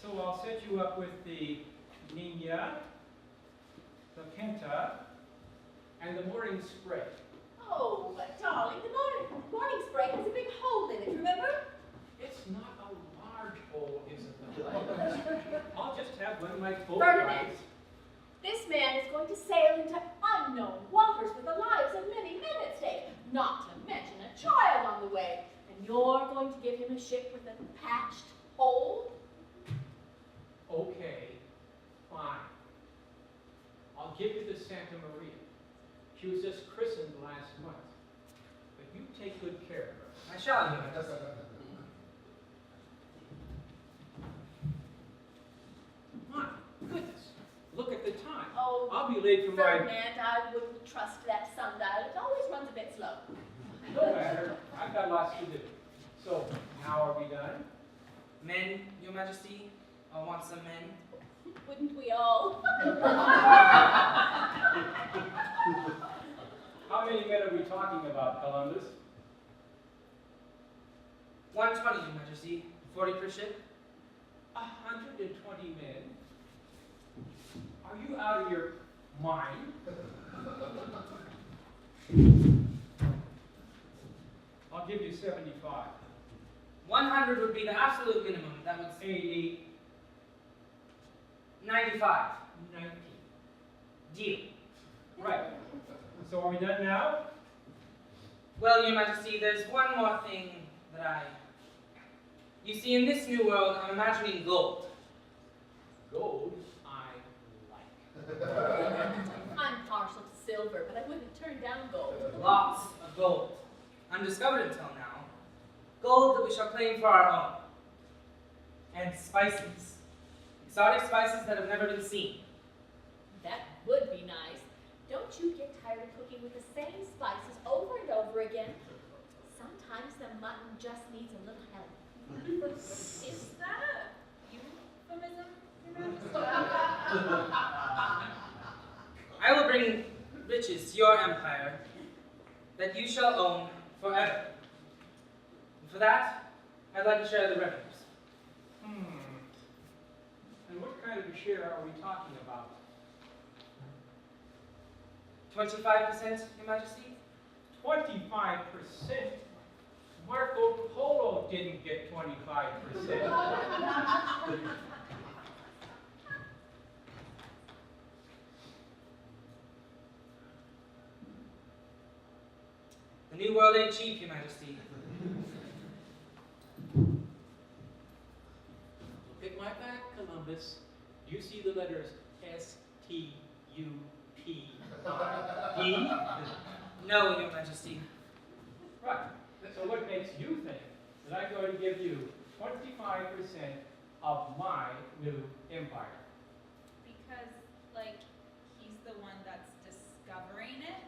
So I'll set you up with the Nina, the Penta, and the mooring spray. Oh, darling, the morning spray has a big hole in it, remember? It's not a large hole, Isabella. I'll just have one of my full Ferdinand. drives. This man is going to sail into unknown waters with the lives of many men at stake, not to mention a child on the way. And you're going to give him a ship with a patched hole? Okay, fine. I'll give you the Santa Maria. She was just christened last month. But you take good care of her. I shall, Your Majesty. My goodness, look at the time. Oh, I'll be late for my... Ferdinand, I wouldn't trust that sundial. It always runs a bit slow. No matter, I've got lots to do. So, now are we done? Men, Your Majesty, I want some men. Wouldn't we all? How many men are we talking about, Columbus? 120, Your Majesty. 40 per ship. 120 men? Are you out of your mind? I'll give you 75. 100 would be the absolute minimum. That would 80, 95. 90. Deal. Right. So are we done now? Well, Your Majesty, there's one more thing that I... You see, in this new world, I'm imagining gold. Gold, I like. I'm partial to silver, but I wouldn't turn down gold. Lots of gold. Undiscovered until now. Gold that we shall claim for our own. And spices. Exotic spices that have never been seen. That would be nice. Don't you get tired of cooking with the same spices over and over again? Sometimes the mutton just needs a little help. Is that a euphemism, Your Majesty? I will bring riches to your empire that you shall own forever. And for that, I'd like to share the revenues. And what kind of a share are we talking about? 25%, Your Majesty? 25%? Marco Polo didn't get 25%. The new world ain't cheap, Your Majesty. Look at my back, Columbus. You see the letters S-T-U-P-R-D? No, Your Majesty. Right. So what makes you think that I'm going to give you 25% of my new empire? Because, like, he's the one that's discovering it?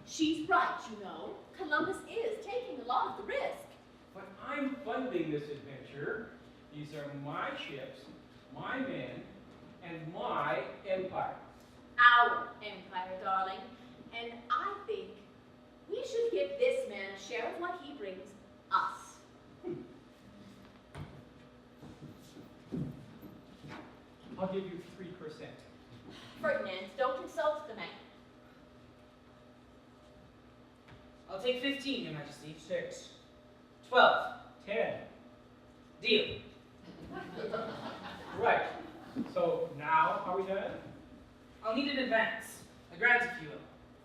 She's right, you know. Columbus is taking a lot of the risk. But I'm funding this adventure. These are my ships, my men, and my empire. Our empire, darling. And I think we should give this man a share of what he brings us. I'll give you 3%. Ferdinand, don't insult the man. I'll take 15, Your Majesty. 6, 12. 10. Deal. Right. So now, are we done? I'll need an advance. A grant, if you will.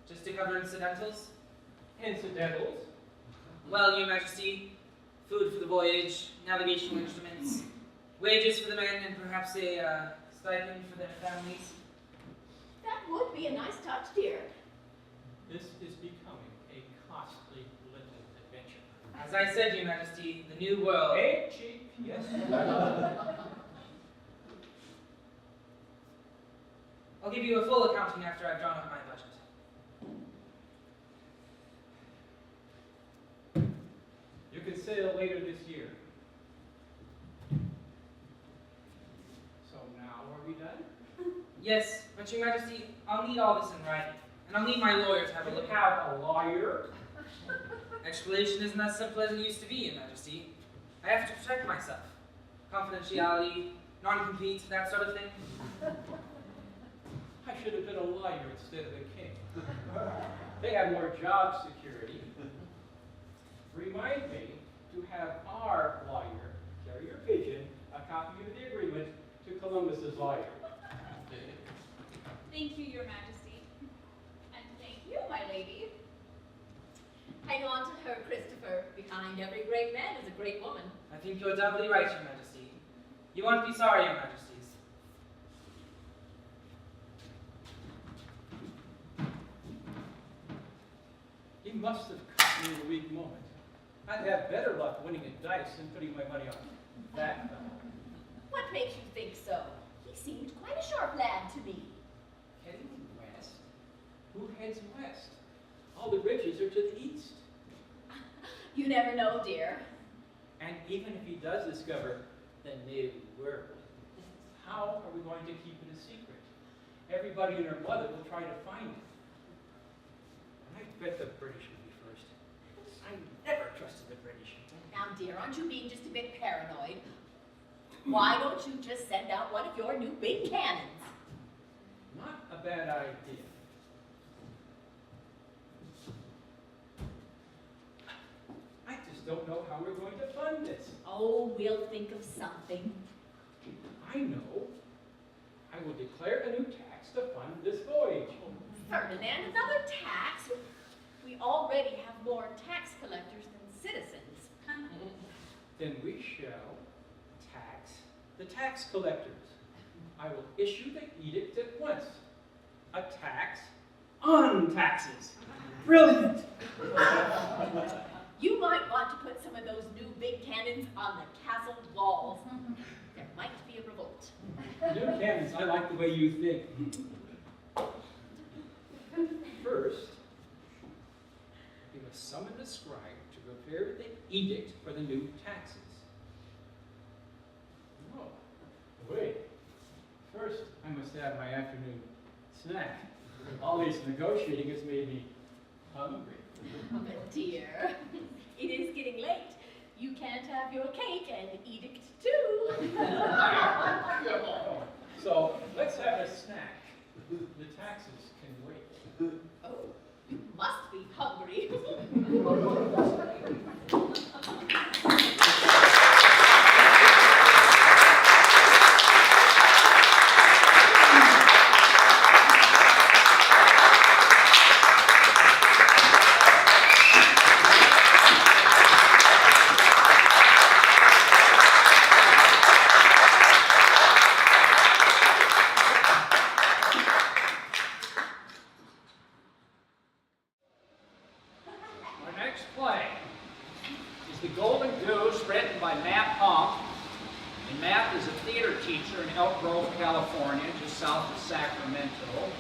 Just to cover incidentals. Incidentals. Well, Your Majesty, food for the voyage, navigational instruments, wages for the men, and perhaps a stipend for their families. That would be a nice touch, dear. This is becoming a costly little adventure. As I said, Your Majesty, the new world. Ain't cheap, yes. I'll give you a full accounting after I've drawn up my budget. You can sail later this year. So now are we done? Yes, but Your Majesty, I'll need all this in writing. And I'll need my lawyer to have a You look at have a lawyer. it. Explanation isn't as simple as it used to be, Your Majesty. I have to protect myself. Confidentiality, non-compete, that sort of thing. I should have been a lawyer instead of a king. They have more job security. Remind me to have our lawyer, Carrier Pigeon, a copy of the agreement to Columbus's lawyer. Thank you, Your Majesty. And thank you, my lady. Hang on to her, Christopher. Behind every great man is a great woman. I think you're doubly right, Your Majesty. You won't be sorry, Your Majesties. must have caught me in a weak moment. I'd have better luck winning at dice than putting my money on that fellow. What makes you think so? He seemed quite a sharp lad to me. Heading west? Who heads west? All the ridges are to the east. You never know, dear. And even if he does discover the new world, how are we going to keep it a secret? Everybody and their mother will try to find it. I bet the British will be first. I never trusted the British. Now, dear, aren't you being just a bit paranoid? Why don't you just send out one of your new big cannons? Not a bad idea. I just don't know how we're going to fund this. Oh, we'll think of something. I know. I will declare a new tax to fund this voyage. Ferdinand, another tax? We already have more tax collectors than citizens. Then we shall tax the tax collectors. I will issue the edict at once. A tax on taxes. Brilliant! You might want to put some of those new big cannons on the castle walls. There might be a revolt. New cannons, I like the way you think. First, we must summon a scribe to prepare the edict for the new taxes. Oh, wait. First, I must have my afternoon snack. All this negotiating has made me hungry. But dear, it is getting late. You can't have your cake and edict too. So, let's have a snack. The taxes can wait. Oh, you must be hungry. Our next play is The Golden Goose, written by Matt Hump. And Matt is a theater teacher in Elk Grove, California, just south of Sacramento.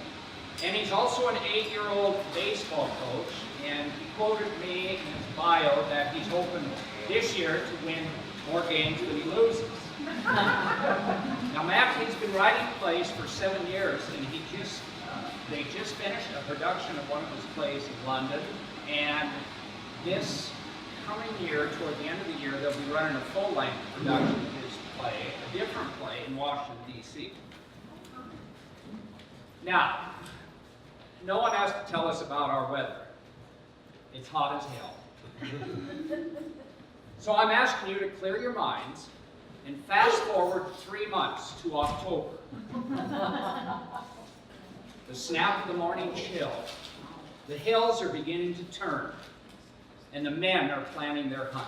And he's also an 8-year-old baseball coach. And he quoted me in his bio that he's hoping this year to win more games than he loses. Now, Matt has been writing plays for 7 years, and they just finished a production of one of his plays in London. And this coming year, toward the end of the year, they'll be running a full-length production of his play, a different play in Washington, D.C. Now, no one has to tell us about our weather. It's hot as hell. So I'm asking you to clear your minds and fast forward 3 months to October. The snap of the morning chill. The hills are beginning to turn, and the men are planning their hunt.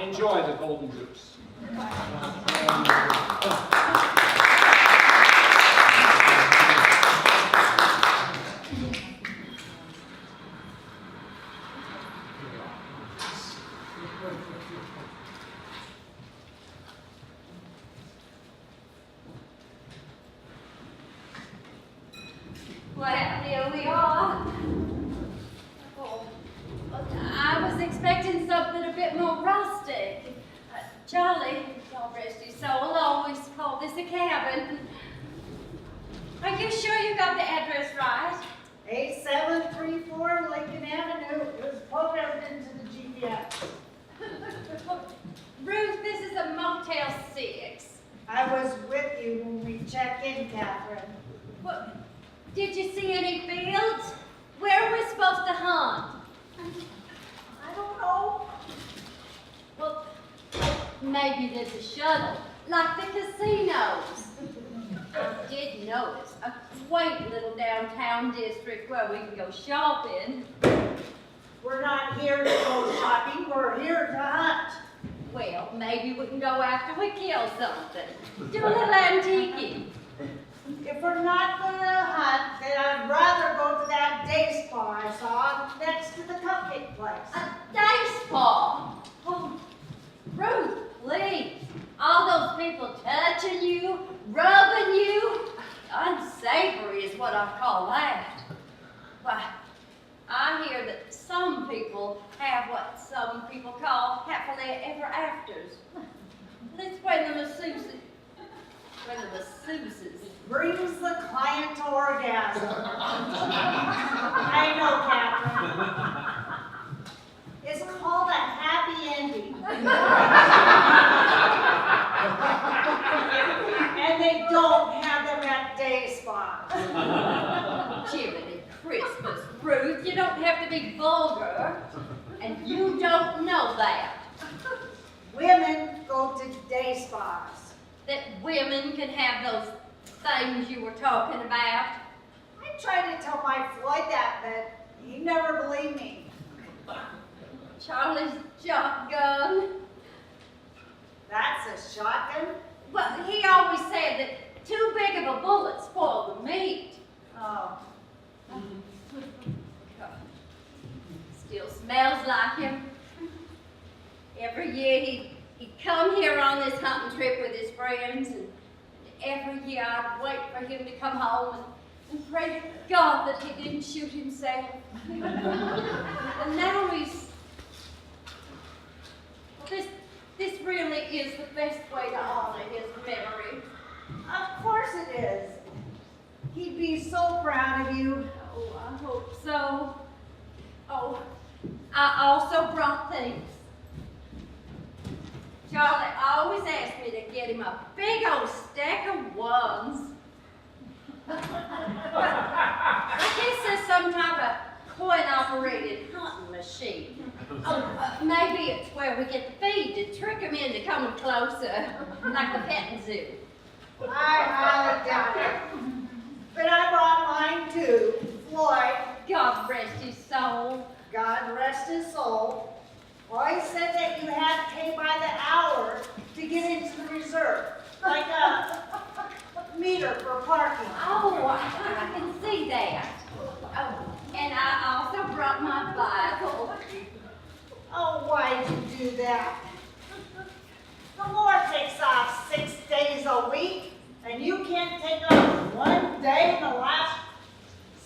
Enjoy The Golden Goose. Well, here we are. Oh, I was expecting something a bit more rustic. Charlie, God rest his soul, always called this a cabin. Are you sure you got the address right? 8734 Lincoln Avenue was programmed into the GPS. Ruth, this is a Motel 6. I was with you when we checked in, Catherine. What, did you see any fields? Where are we supposed to hunt? I don't know. Well, maybe there's a shuttle, like the casinos. I did notice a quaint little downtown district where we can go shopping. We're not here to go shopping, we're here to hunt. Well, maybe we can go after we kill something. Do a little antiquing. If we're not going to hunt, then I'd rather go to that day spa I saw next I call that. Why, I hear that some people have what some people call happily ever afters. That's when the masseuses, Brings the client to orgasm. I know, Catherine. It's called a happy ending. And they don't have them at day spas. Jiminy Christmas, Ruth, you don't have to be vulgar, and you don't know that. Women go to day spas. That women can have those things you were talking about. I tried to tell my Floyd that, but he never believed me. Charlie's shotgun. That's a shotgun? Well, he always said that too big of a bullet spoiled the meat. Oh. Still smells like him. Every year he'd come here on this hunting trip with his friends, and every year I'd wait for him to come home and pray to God that he didn't shoot himself. And now this really is the best way to honor his memory. Of course it is. He'd be so proud of you. Oh, I hope so. Oh, I also brought things. Charlie always asked me to get him a big old stack of ones. But I guess there's some type of coin-operated hunting machine. Maybe it's where we get the feed to trick him into coming closer, like the petting zoo. I highly doubt it. But I brought mine too. Floyd, God rest his soul. God rest his soul, always said that you had to pay by the hour to get into the reserve, like a meter for parking. Oh, I can see that. Oh, and I also brought my Bible. Oh, why'd you do that? The Lord takes off 6 days a week, and you can't take off 1 day in the last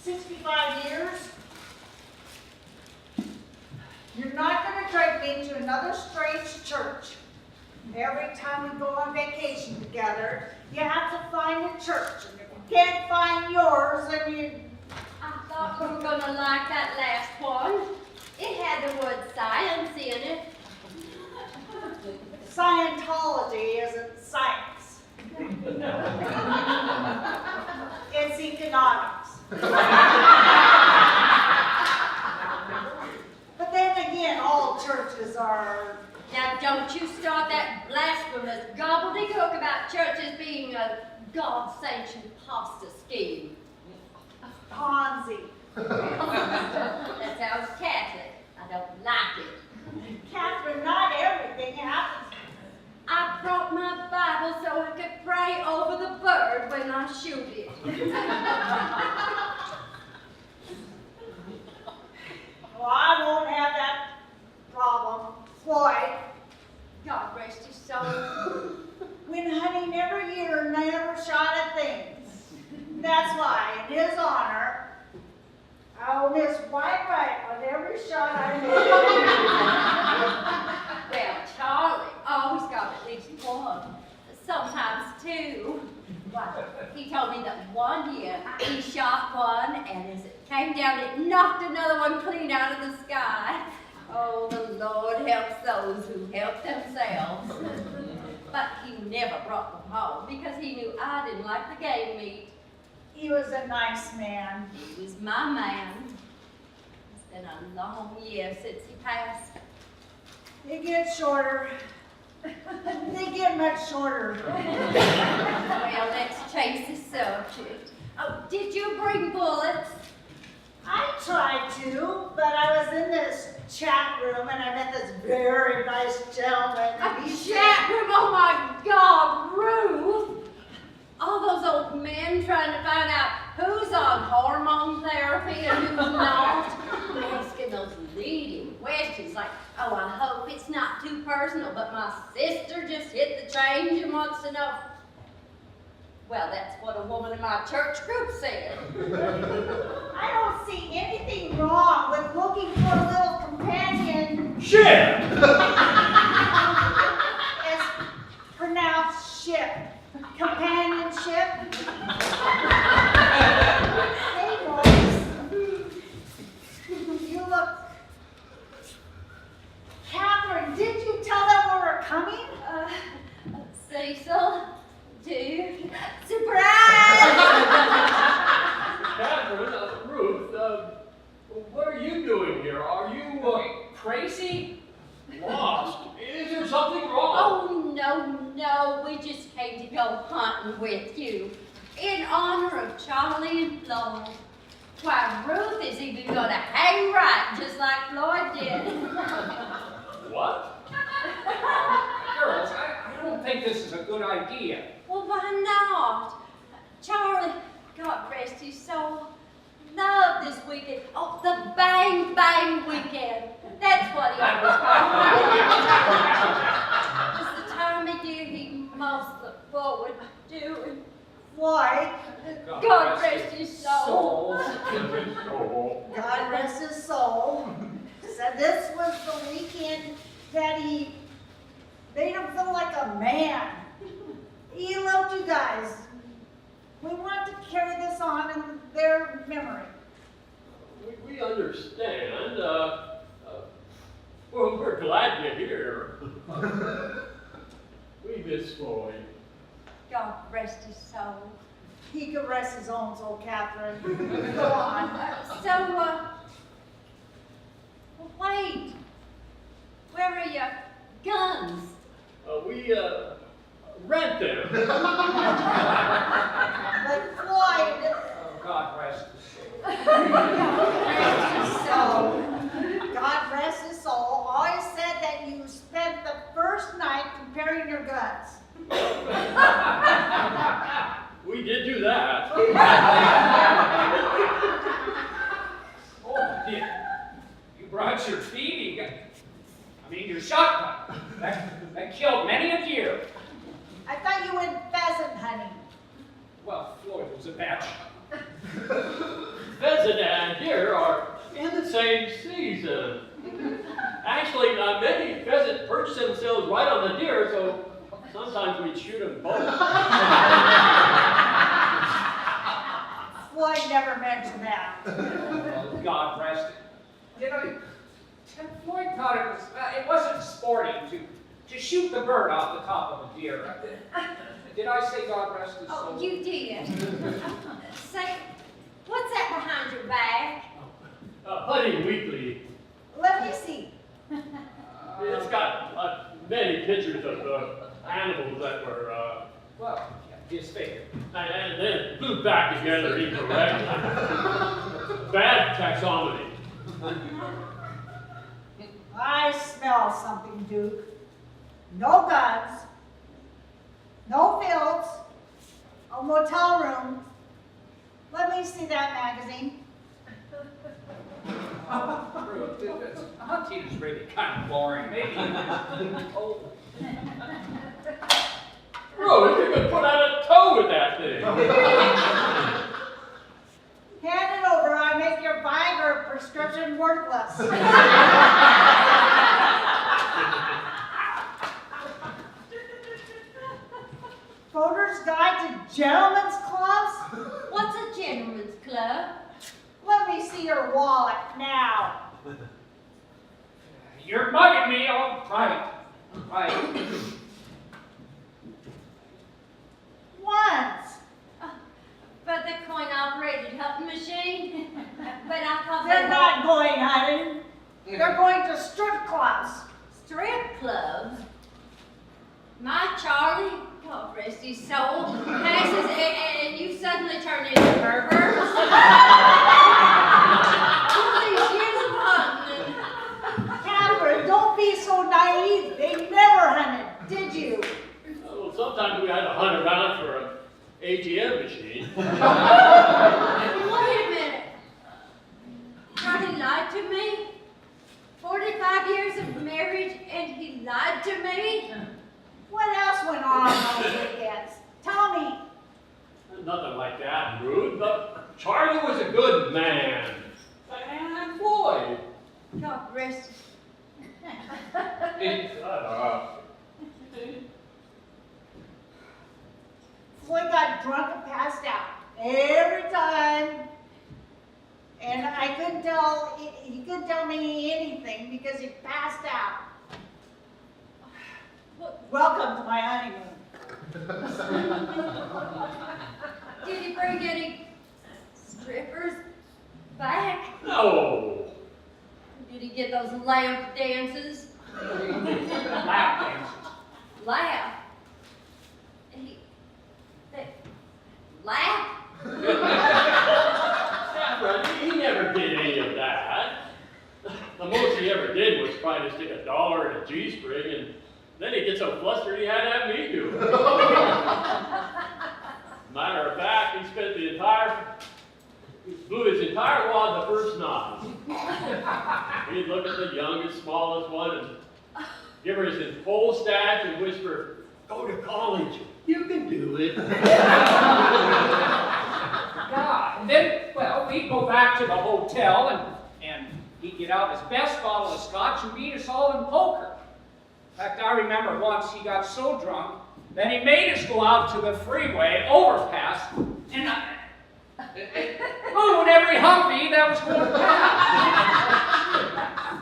65 years? You're not going to drag me to another strange church. Every time we go on vacation together, you have to find a church. And if you can't find yours, then you... I thought you were going to like that last one. It had the word science in it. Scientology isn't science. It's economics. But then again, all churches are... Now, don't you start that blasphemous gobbledygook about churches being a God-sanctioned pasta scheme. Ponzi. That sounds Catholic. I don't like it. Catherine, not everything happens. I brought my Bible so I could pray over the bird when I shoot it. Well, I won't have that problem. Floyd. God rest his soul. When Honey never shot at things. That's why, in his honor, I'll miss right on every shot I make. Well, Charlie always got at least one, sometimes two. Why, he told me that one year he shot one, and as it came down, it knocked another one clean out of the sky. Oh, the Lord helps those who help themselves. But he never brought them home because he knew I didn't like the game meat. He was a nice man. He was my man. It's been a long year since he passed. They get shorter. They get much shorter. Well, let's change the subject. Oh, did you bring bullets? I tried to, but I was in this chat room and I met this very nice gentleman. A chat room? Oh my God, Ruth! All those old men trying to find out who's on hormone therapy and who's not. Asking those leading questions like, oh, I hope it's not too personal, but my sister just hit the change and wants to know. Well, that's what a woman in my church group said. I don't see anything wrong with looking for a little companion. Shit! It's pronounced ship. Companionship. Hey, boys. You look. Catherine, did you tell them we were coming? Cecil, dude, surprise! Catherine, Ruth, what are you doing here? Are you Crazy? lost? Is there something wrong? Oh, no, we just came to go hunting with you in honor of Charlie and Floyd. Why, Ruth is even gonna hang right just like Floyd did. What? Girls, I don't think this is a good idea. Well, why not? Charlie, God rest his soul, loved this weekend. Oh, the Bang Bang Weekend. That's what he always called it. It's the time of year he most looked forward to doing. Floyd, God rest his soul. God rest his soul, said this was the weekend that he made him feel like a man. He loved you guys. We want to carry this on in their memory. We understand. Well, we're glad you're here. We miss Floyd. God rest his soul. He could rest his own soul, Catherine. Go on. Wait. Where are your guns? We rent them. But Floyd, God rest his soul. God rest his soul, always said that you spent the first night comparing your guns. We did do that. Oh, you brought your BB gun. I mean, your shotgun. That killed many a deer. I thought you went pheasant hunting. Well, Floyd was a bachelor. Pheasant and deer are in the same season. Actually, many pheasants perch themselves right on the deer, so sometimes we shoot them both. Floyd never mentioned that. Well, God rest it. You know, Floyd thought it wasn't sporting to shoot the bird off the top of a deer. Did I say God rest his soul? Oh, you did. Say, what's that behind your back? Hunting Weekly. Let me see. It's got many pictures of animals that were, Well, disfigured. and then glued back together incorrectly. Bad taxonomy. I smell something, Duke. No guns, no fields, a motel room. Let me see that magazine. Hunting is really kind of boring. Maybe you just old. Bro, you could put out a toe with that thing. Hand it over, I make your Viagra prescription worthless. Voter's Guide to Gentlemen's Clubs? What's a gentleman's club? Let me see your wallet now. You're mugging me, all right. Right. Once. But the coin-operated hunting machine? But I thought They're they not going hunting. They're going to strip clubs. strip clubs. My Charlie, God rest his soul, passes and you suddenly turn into perverts. All these years of hunting. Catherine, don't be so naive. They never hunted, did you? Well, sometimes we had to hunt around for an ATM machine. Wait a minute. Charlie lied to me? 45 years of marriage and he lied to me? What else went on those weekends? Tell me. that rude, but Charlie was a good man. And Floyd. God rest his. Floyd got drunk and passed out every time. And I couldn't tell, he couldn't tell me anything because he passed out. Welcome to my honeymoon. Did he bring any strippers back? No. Did he get those lamp dances? Lap dances. Laugh. Laugh? Catherine, he never did any of that. The most he ever did was try to stick $1 in a G-string, and then he gets so flustered he had to have me do it. Matter of fact, he blew his entire wad the first night. He'd look at the youngest, smallest one and give her his full stash and whisper, "Go to college, you can do it." Yeah, and then, well, we'd go back to the hotel and he'd get out his best bottle of scotch and beat us all in poker. In fact, I remember once he got so drunk that he made us go out to the freeway overpass and moon every Humvee that was going past.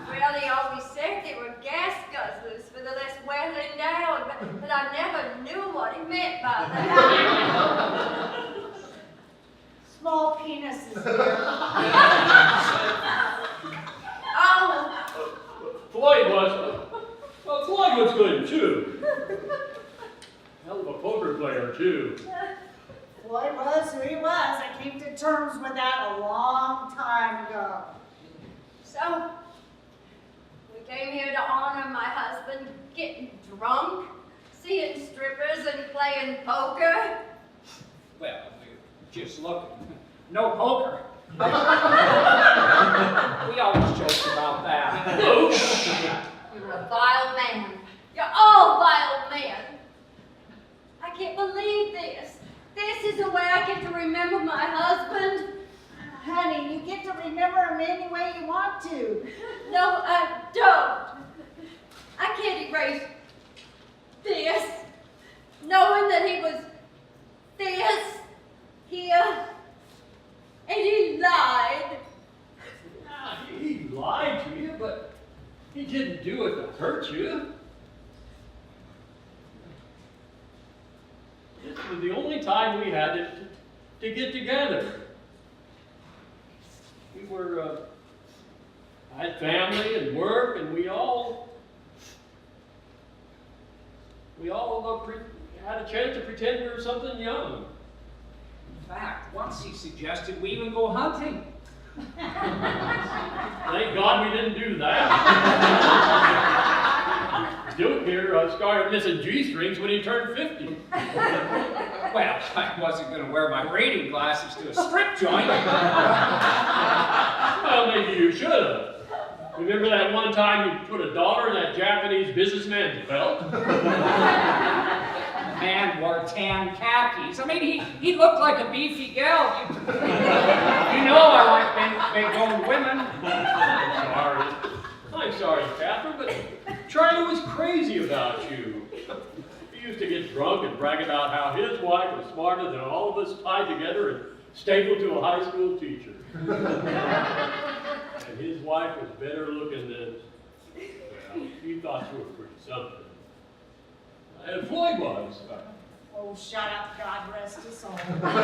Well, he always said they were gas guzzlers for the less weathering down, but I never knew what he meant by that. Small penises. Oh, Floyd was good too. Hell of a poker player too. Floyd was who he was. I came to terms with that a long time ago. so we came here to honor my husband getting drunk, seeing strippers and playing poker. Well, we were just looking. No poker. We always joked about that. You're a vile man. You're all vile men. I can't believe this. This is the way I get to remember my husband. Honey, you get to remember him any way you want to. No, I don't. I can't erase this, knowing that he was this, here, and he lied. He lied to you, but he didn't do it to hurt you. This was the only time we had to get together. We were, had family and work, and we all had a chance to pretend we were something young. In fact, once he suggested we even go hunting. Thank God we didn't do that. Duke here started missing G-strings when he turned 50. Well, I wasn't going to wear my reading glasses to a strip joint. Well, maybe you should have. Remember that one time you put $1 in that Japanese businessman's belt? The man wore tan khakis. I mean, he looked like a beefy gal. You know I like big-boned women. I'm sorry, Catherine, but Charlie was crazy about you. He used to get drunk and brag about how his wife was smarter than all of us tied together and stapled to a high school teacher. And his wife was better looking than, well, he thought you were pretty something. And Floyd was. Oh, shut up, God rest his soul. Well,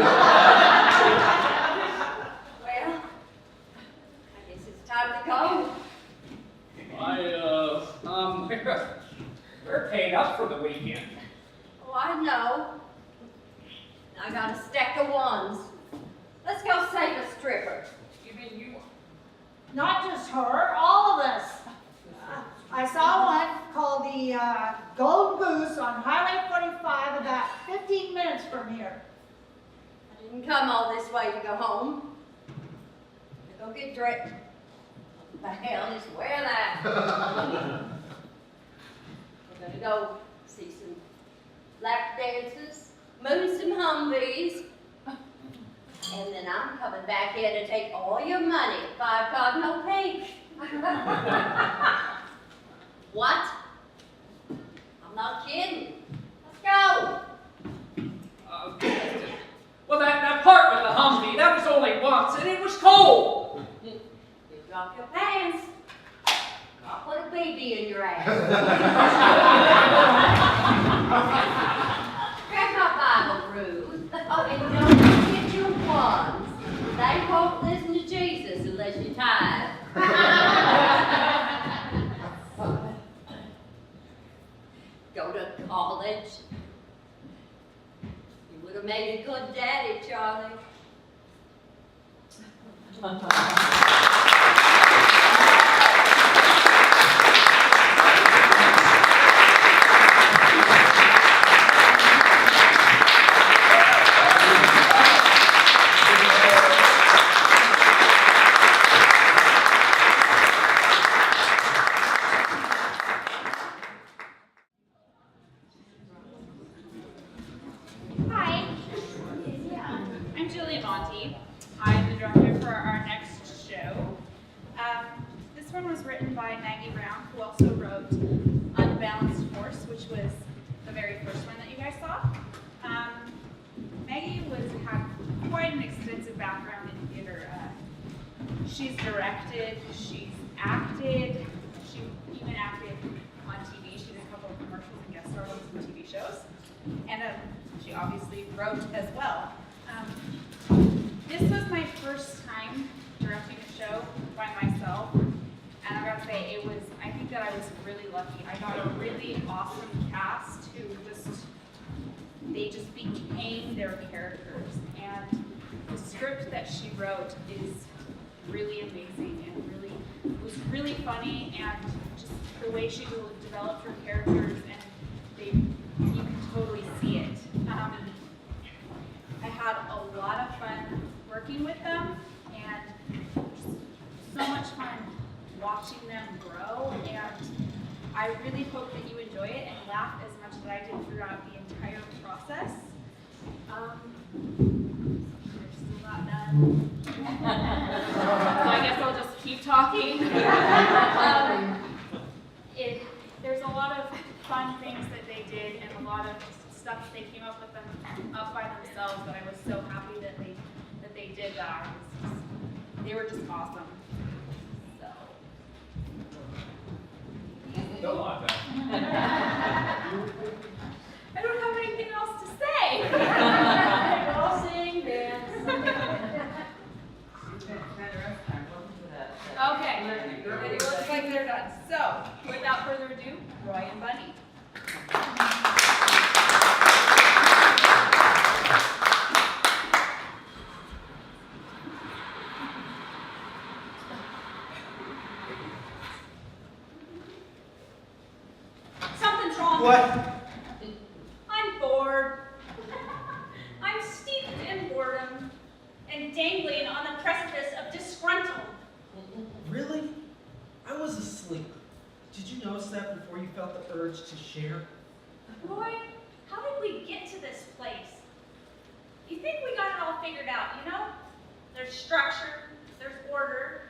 I guess it's time to go. We're paid up for the weekend. Oh, I know. I got a stack of ones. Let's go save a stripper. You mean you? Not just her, all of us. I saw one called the Golden Goose on Highway 45 about 15 minutes from here. I didn't come all this way to go home. To go get dressed. What the hell is wear that? We're gonna go see some lap dances, moon some Humvees. I'm coming back here to take all your money at 5 Cardinal Pink. What? I'm not kidding. Let's go. Well, that part with the Humvee, that was only once, and it was cold. You drop your pants. I'll put a baby in your ass. Grab my Bible, Ruth. Oh, and don't forget your ones. They won't listen to Jesus unless you tithe. Go to college. You would have made a good daddy, Charlie. Hi, I'm Julia Monty. I'm the director for our next show. This one was written by Maggie Brown, who also wrote Unbalanced Force, which was the very first one that you guys saw. Maggie had quite an extensive background in theater. She's directed, she's acted, she even acted on TV. She did a couple of commercials and guest starred on some TV shows. And she obviously wrote as well. This was my first time directing a show by myself, and I gotta say, I think that I was really lucky. I got a really awesome cast who they just became their characters, and the script that she wrote is really amazing and was really funny, and just the way she developed her characters, and you can totally see it. I had a lot of fun working with them, and so much fun watching them grow, and I really hope that you enjoy it and laugh as much as I did throughout the entire process. We're still not done. So I guess I'll just keep talking. There's a lot of fun things that they did and a lot of stuff they came up with up by themselves, but I was so happy that they did that. They were just awesome. So. Don't want that. I don't have anything else to say. All sing, dance. Okay, it looks like they're done. So, without further ado, Roy and Bunny. Something's wrong. What? I'm bored. I'm steeped in boredom and dangling on the precipice of disgruntled. Really? I was asleep. Did you notice that before you felt the urge to share? Roy, how did we get to this place? You think we got it all figured out, you know? There's structure, there's order,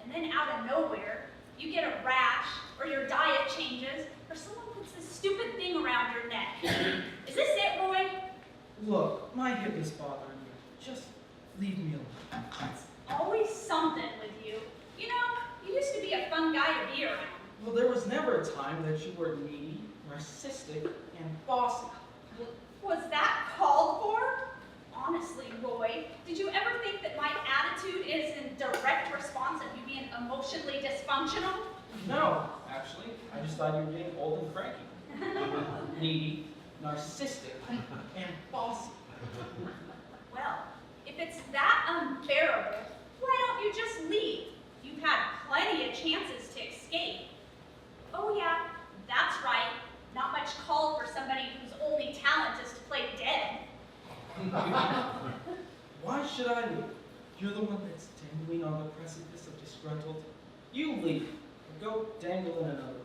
and then out of nowhere, you get a rash, or your diet changes, or someone puts this stupid thing around your neck. Is this it, Roy? Look, my hip is bothering me. Just leave me alone. It's always something with you. You know, you used to be a fun guy to be around. Well, there was never a time that you were needy, narcissistic, and bossy. Was that called for? Honestly, Roy, did you ever think that my attitude is in direct response of you being emotionally dysfunctional? No, actually. I just thought you were getting old and cranky. Needy, narcissistic, and bossy. Well, if it's that unbearable, why don't you just leave? You've had plenty of chances to escape. Oh yeah, that's right. Not much call for somebody whose only talent is to play dead. Why should I leave? You're the one that's dangling on the precipice of disgruntled. You leave, and go dangle in another room.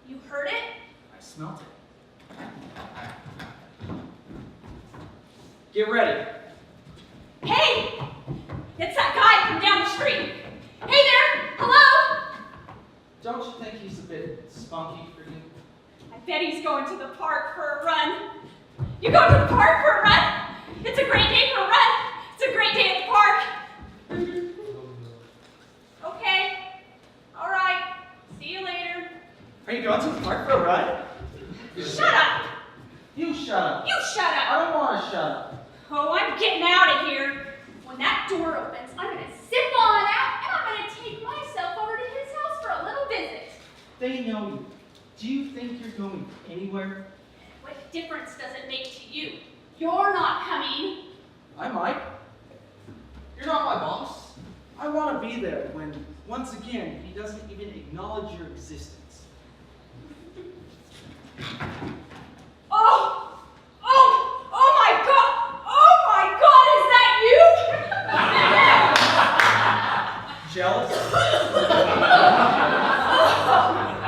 You heard it? I smelt it. Get ready. Hey! It's that guy from down the street. Hey there! Hello? Don't you think he's a bit spunky for you? I bet he's going to the park for a run. You going to the park for a run? It's a great day for a run. It's a great day at the park. Okay. All right. See you later. Are you going to the park for a run? Shut up! You shut up. You shut up! I don't want to shut up. Oh, I'm getting out of here. When that door opens, I'm going to zip on out and I'm going to take myself over to his house for a little visit. They know you. Do you think you're going anywhere? What difference does it make to you? You're not coming. I might. You're not my boss. I want to be there when, once again, he doesn't even acknowledge your existence. Oh! Oh! Oh my God! Oh my God! Is that you? Jealous? Oh,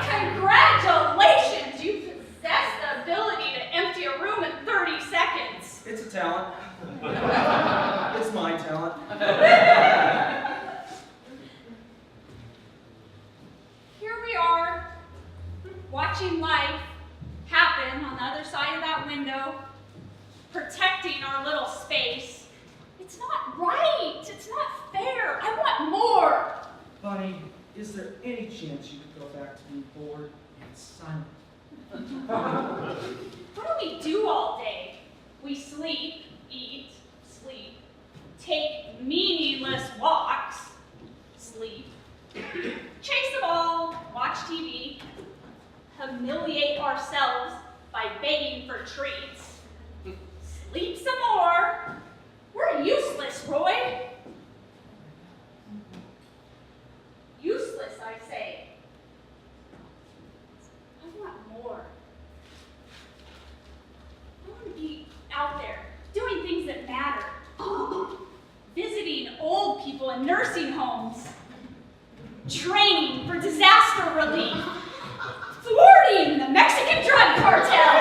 congratulations! You possess the ability to empty a room in 30 seconds. It's a talent. It's my talent. Here we are, watching life happen on the other side of that window, protecting our little space. It's not right. It's not fair. I want more. Bunny, is there any chance you could go back to being bored and silent? What do we do all day? We sleep, eat, sleep, take meaningless walks, sleep, chase the ball, watch TV, humiliate ourselves by begging for treats, sleep some more. We're useless, Roy. Useless, I say. I want more. I want to be out there, doing things that matter. Visiting old people in nursing homes. Training for disaster relief. Thwarting the Mexican drug cartel.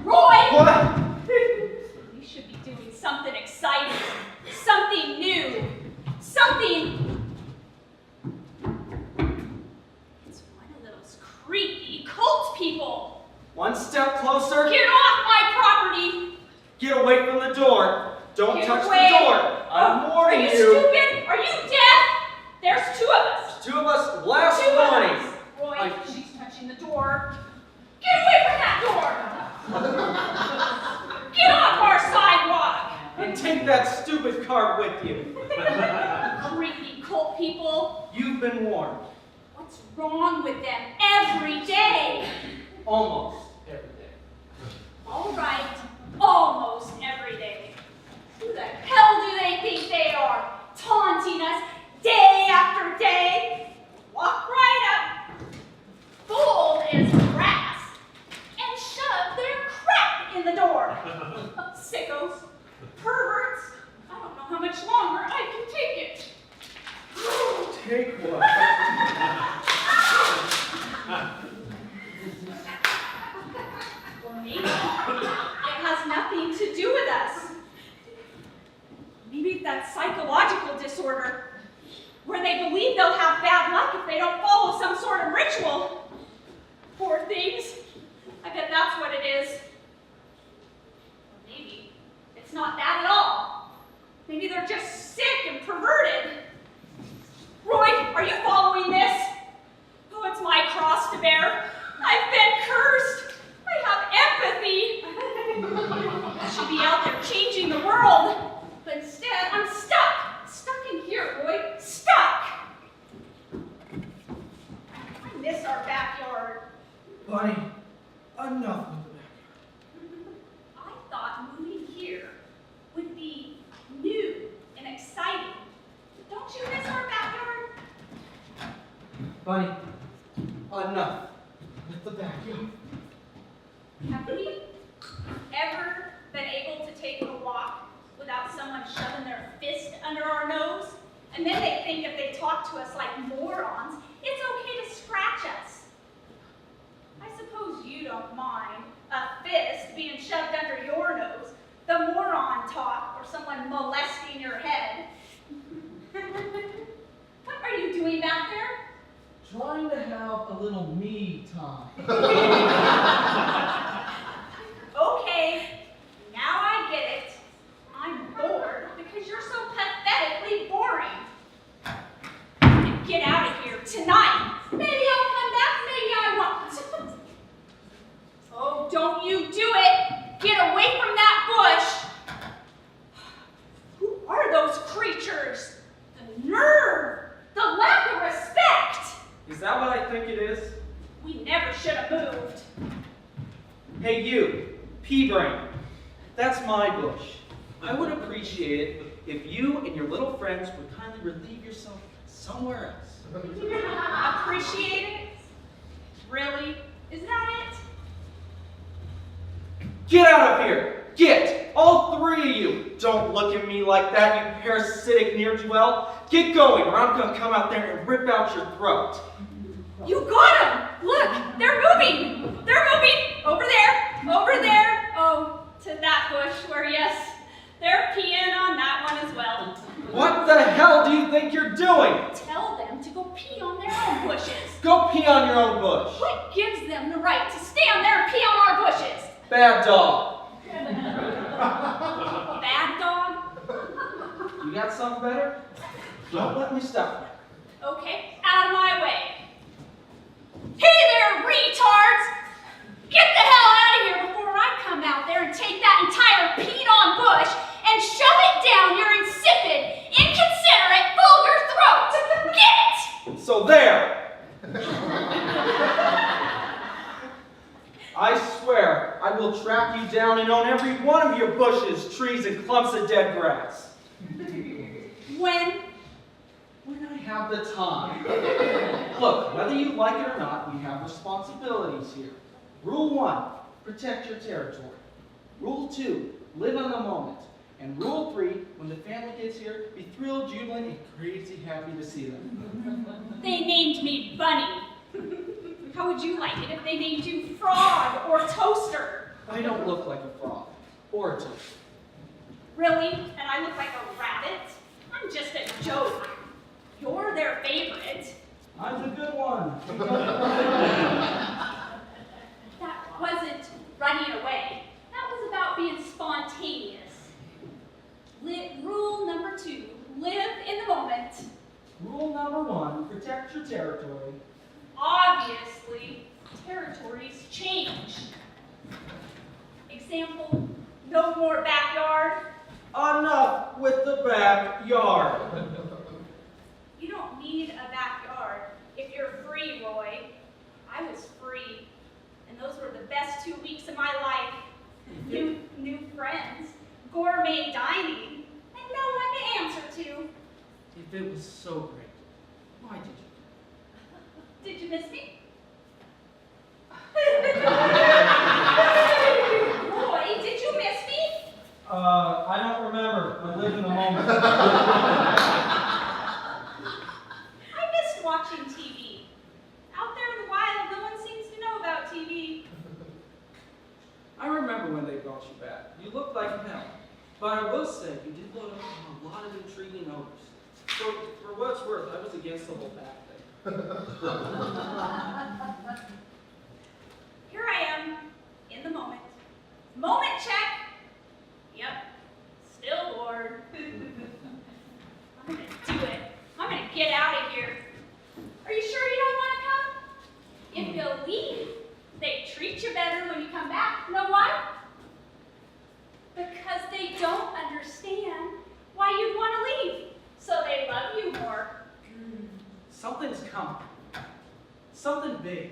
Roy! What? We should be doing something exciting, something new, something. It's one of those creepy cult people. One step closer. Get off my property. Get away from the door. Don't Get touch away. the door. I'm warning Are you you. stupid? Are you deaf? There's two of us. Two of us last Two of warning. us. Roy, she's touching the door. Get away from that door. Get off our sidewalk. And take that stupid cart with you. Creepy cult people. You've been warned. What's wrong with them every day? Almost every day. All right, almost every day. Who the hell do they think they are? Taunting us day after day? Walk right up, bold as brass, and shove their crap in the door. Sickos, perverts. I don't know how much longer I can take it. Take what? Or maybe it has nothing to do with us. Maybe that's psychological disorder, where they believe they'll have bad luck if they don't follow some sort of ritual. Poor things. I bet that's what it is. Or maybe it's not that at all. Maybe they're just sick and perverted. Roy, are you following this? Oh, it's my cross to bear. I've been cursed. I have empathy. I should be out there changing the world. But instead, I'm stuck. Stuck in here, Roy. Stuck. I miss our backyard. Bunny, enough with the backyard. I thought moving here would be new and exciting. Don't you miss our backyard? Bunny, enough with the backyard. Have we ever been able to take a walk without someone shoving their fist under our nose? And then they think if they talk to us like morons, it's okay to scratch us. I don't mind a fist being shoved under your nose, the moron talk, or someone molesting your head. What are you doing back there? Trying to have a little me time. Okay, now I get it. I'm bored because you're so pathetically boring. I'm gonna get out of here tonight. Maybe I'll come back, maybe I won't. Oh, don't you do it! Get away from that bush! Who are those creatures? The nerve! The lack of respect! Is that what I think it is? We never should have moved. Hey you, pea-brain. That's my bush. I would appreciate it if you and your little friends would kindly relieve yourself somewhere else. Appreciate it? Really? Is that it? Get out of here! Get! All three of you! Don't look at me like that, you parasitic ne'er-do-well. Get going, or I'm gonna come out there and rip out your throat. You got them! Look, they're moving! They're moving! Over there! Over there! Oh, to that bush where, yes, they're peeing on that one as well. What the hell do you think you're doing? Tell them to go pee on their own bushes. Go pee on your own bush. What gives them the right to stand there and pee on our bushes? Bad dog. Bad dog? You got something better? Don't let me stop you. Okay, out of my way. Hey there, retards! Get the hell out of here before I come out there and take that entire peed-on bush and shove it down your insipid, inconsiderate, vulgar throat! Get it! So there. I swear I will track you down and own every one of your bushes, trees, and clumps of dead grass. When? When I have the time. Look, whether you like it or not, we have responsibilities here. Rule 1, protect your territory. Rule 2, live in the moment. And Rule 3, when the family gets here, be thrilled, jubilant, and crazy happy to see them. They named me Bunny. How would you like it if they named you Frog or Toaster? I don't look like a frog or a toaster. Really? And I look like a rabbit? I'm just a joke. You're their favorite. I'm the good one. That wasn't running away. That was about being spontaneous. Rule number 2, live in the moment. Rule number 1, protect your territory. Obviously, territories change. Example, no more backyard. Enough with the backyard. You don't need a backyard if you're free, Roy. I was free, and those were the best 2 weeks of my life. New friends, gourmet dining, and no one to answer to. If it was so great, why did you? Did you miss me? Roy, did you miss me? I don't remember. I live in the moment. I missed watching TV. Out there in the wild, no one seems to know about TV. I remember when they brought you back. You looked like hell. But I will say, you did load up on a lot of intriguing odors. For what it's worth, I was against the whole back thing. Here I am, in the moment. Moment check. Yep, still bored. I'm gonna do it. I'm gonna get out of here. Are you sure you don't want to come? If you'll leave, they treat you better when you come back. Know why? Because they don't understand why you'd want to leave. So they love you more. Something's coming. Something big.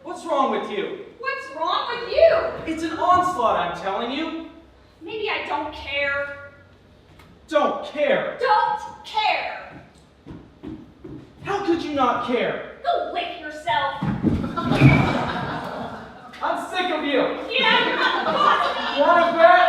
What's wrong with you? What's wrong with you? It's an onslaught, I'm telling you. Maybe I don't care. Don't care. Don't care. How could you not care? Go lick yourself. I'm sick of you. Yeah, you're not the boss of me. Want a bet?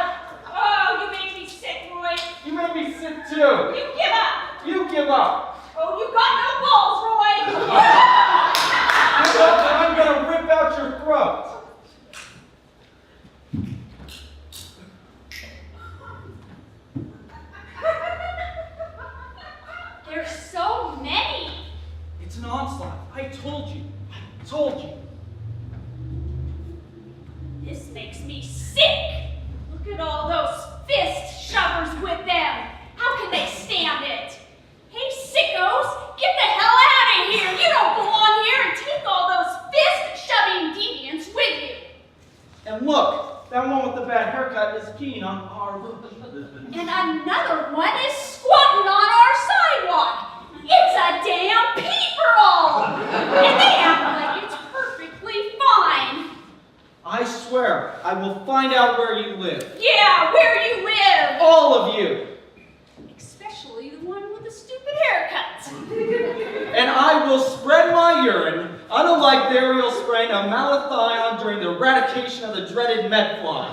that one with the bad haircut is peeing on our roof. And another one is squatting on our sidewalk. It's a damn pee-for-all. And they act like it's perfectly fine. I swear, I will find out where you live. Yeah, where you live. All of you. Especially the one with the stupid haircut. And I will spread my urine, unlike burial spraying a malathion during the eradication of the dreaded medfly.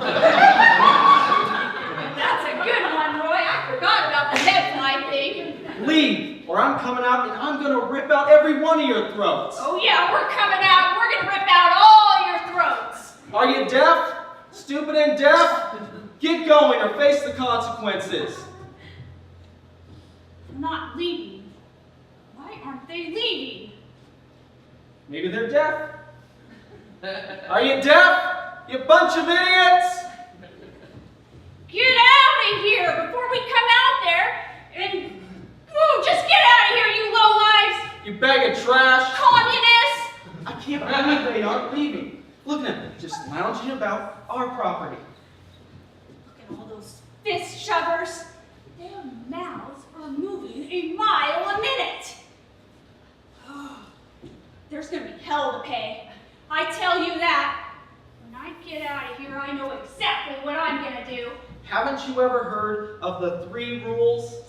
That's a good one, Roy. I forgot about the medfly thing. Leave, or I'm coming out and I'm gonna rip out every one of your throats. Oh yeah, we're coming out. We're gonna rip out all your throats. Are you deaf? Stupid and deaf? Get going or face the consequences. I'm not leaving. Why aren't they leaving? Maybe they're deaf. Are you deaf? You bunch of idiots! Get out of here before we come out there and... Oh, just get out of here, you lowlifes! You bag of trash! Communists! I can't believe they aren't leaving. Look at them, just lounging about our property. Look at all those fist shovers. Their mouths are moving a mile a minute. Oh, there's gonna be hell to pay. I tell you that. When I get out of here, I know exactly what I'm gonna do. Haven't you ever heard of the 3 rules?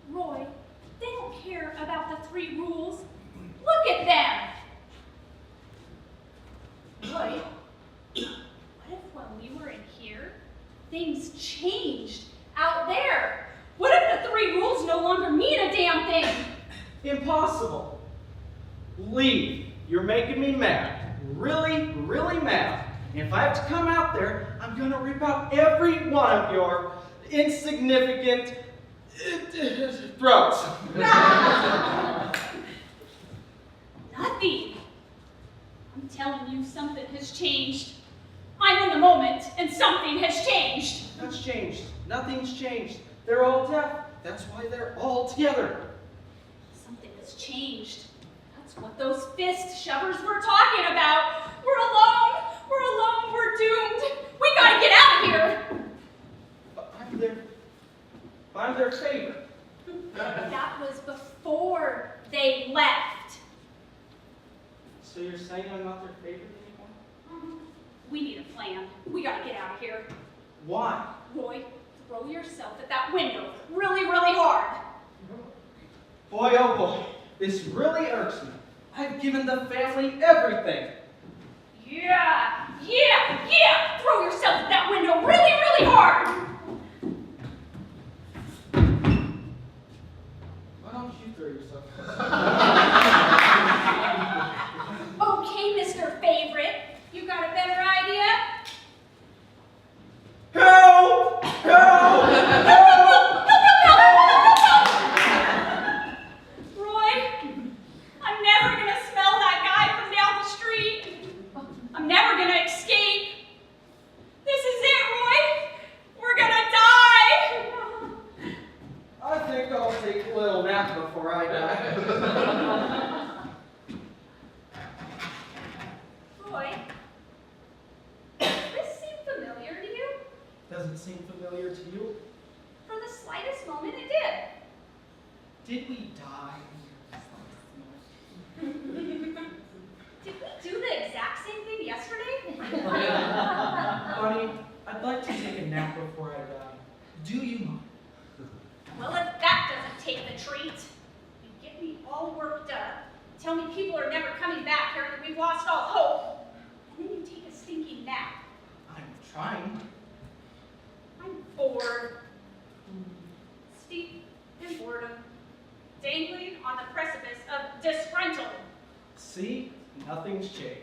Roy, they don't care about the 3 rules. Look at them. Roy, what if when we were in here, things changed out there? What if the 3 rules no longer mean a damn thing? Impossible. Leave. You're making me mad. Really, really mad. And if I have to come out there, I'm gonna rip out every one of your insignificant throats. Nothing. I'm telling you, something has changed. I'm in the moment, and something has changed. What's changed? Nothing's changed. They're all deaf. That's why they're all together. Something has changed. That's what those fist shovers were talking about. We're alone. We're alone. We're doomed. We gotta get out of here. I'm their favorite. That was before they left. So you're saying I'm not their favorite anymore? We need a plan. We gotta get out of here. Why? Roy, throw yourself at that window really, really hard. Boy, oh boy, this really irks me. I've given the family everything. Yeah, yeah, yeah! Throw yourself at that window really, really hard! Why don't you throw yourself? Okay, Mr. Favorite. You got a better idea? Help! Help! Roy, I'm never gonna smell that guy from down the street. I'm never gonna escape. This is it, Roy. We're gonna die. I think I'll take a little nap before I die. Roy, does this seem familiar to you? Doesn't seem familiar to you? For the slightest moment, it did. Did we die? Did we do the exact same thing yesterday? Honey, I'd like to take a nap before I die. Do you mind? Well, if that doesn't take the treat, you get me all worked up, tell me people are never coming back here and that we've lost all hope, and then you take a stinking nap. I'm trying. I'm bored. Steep in boredom, dangling on the precipice of disgruntled. See? Nothing's changed.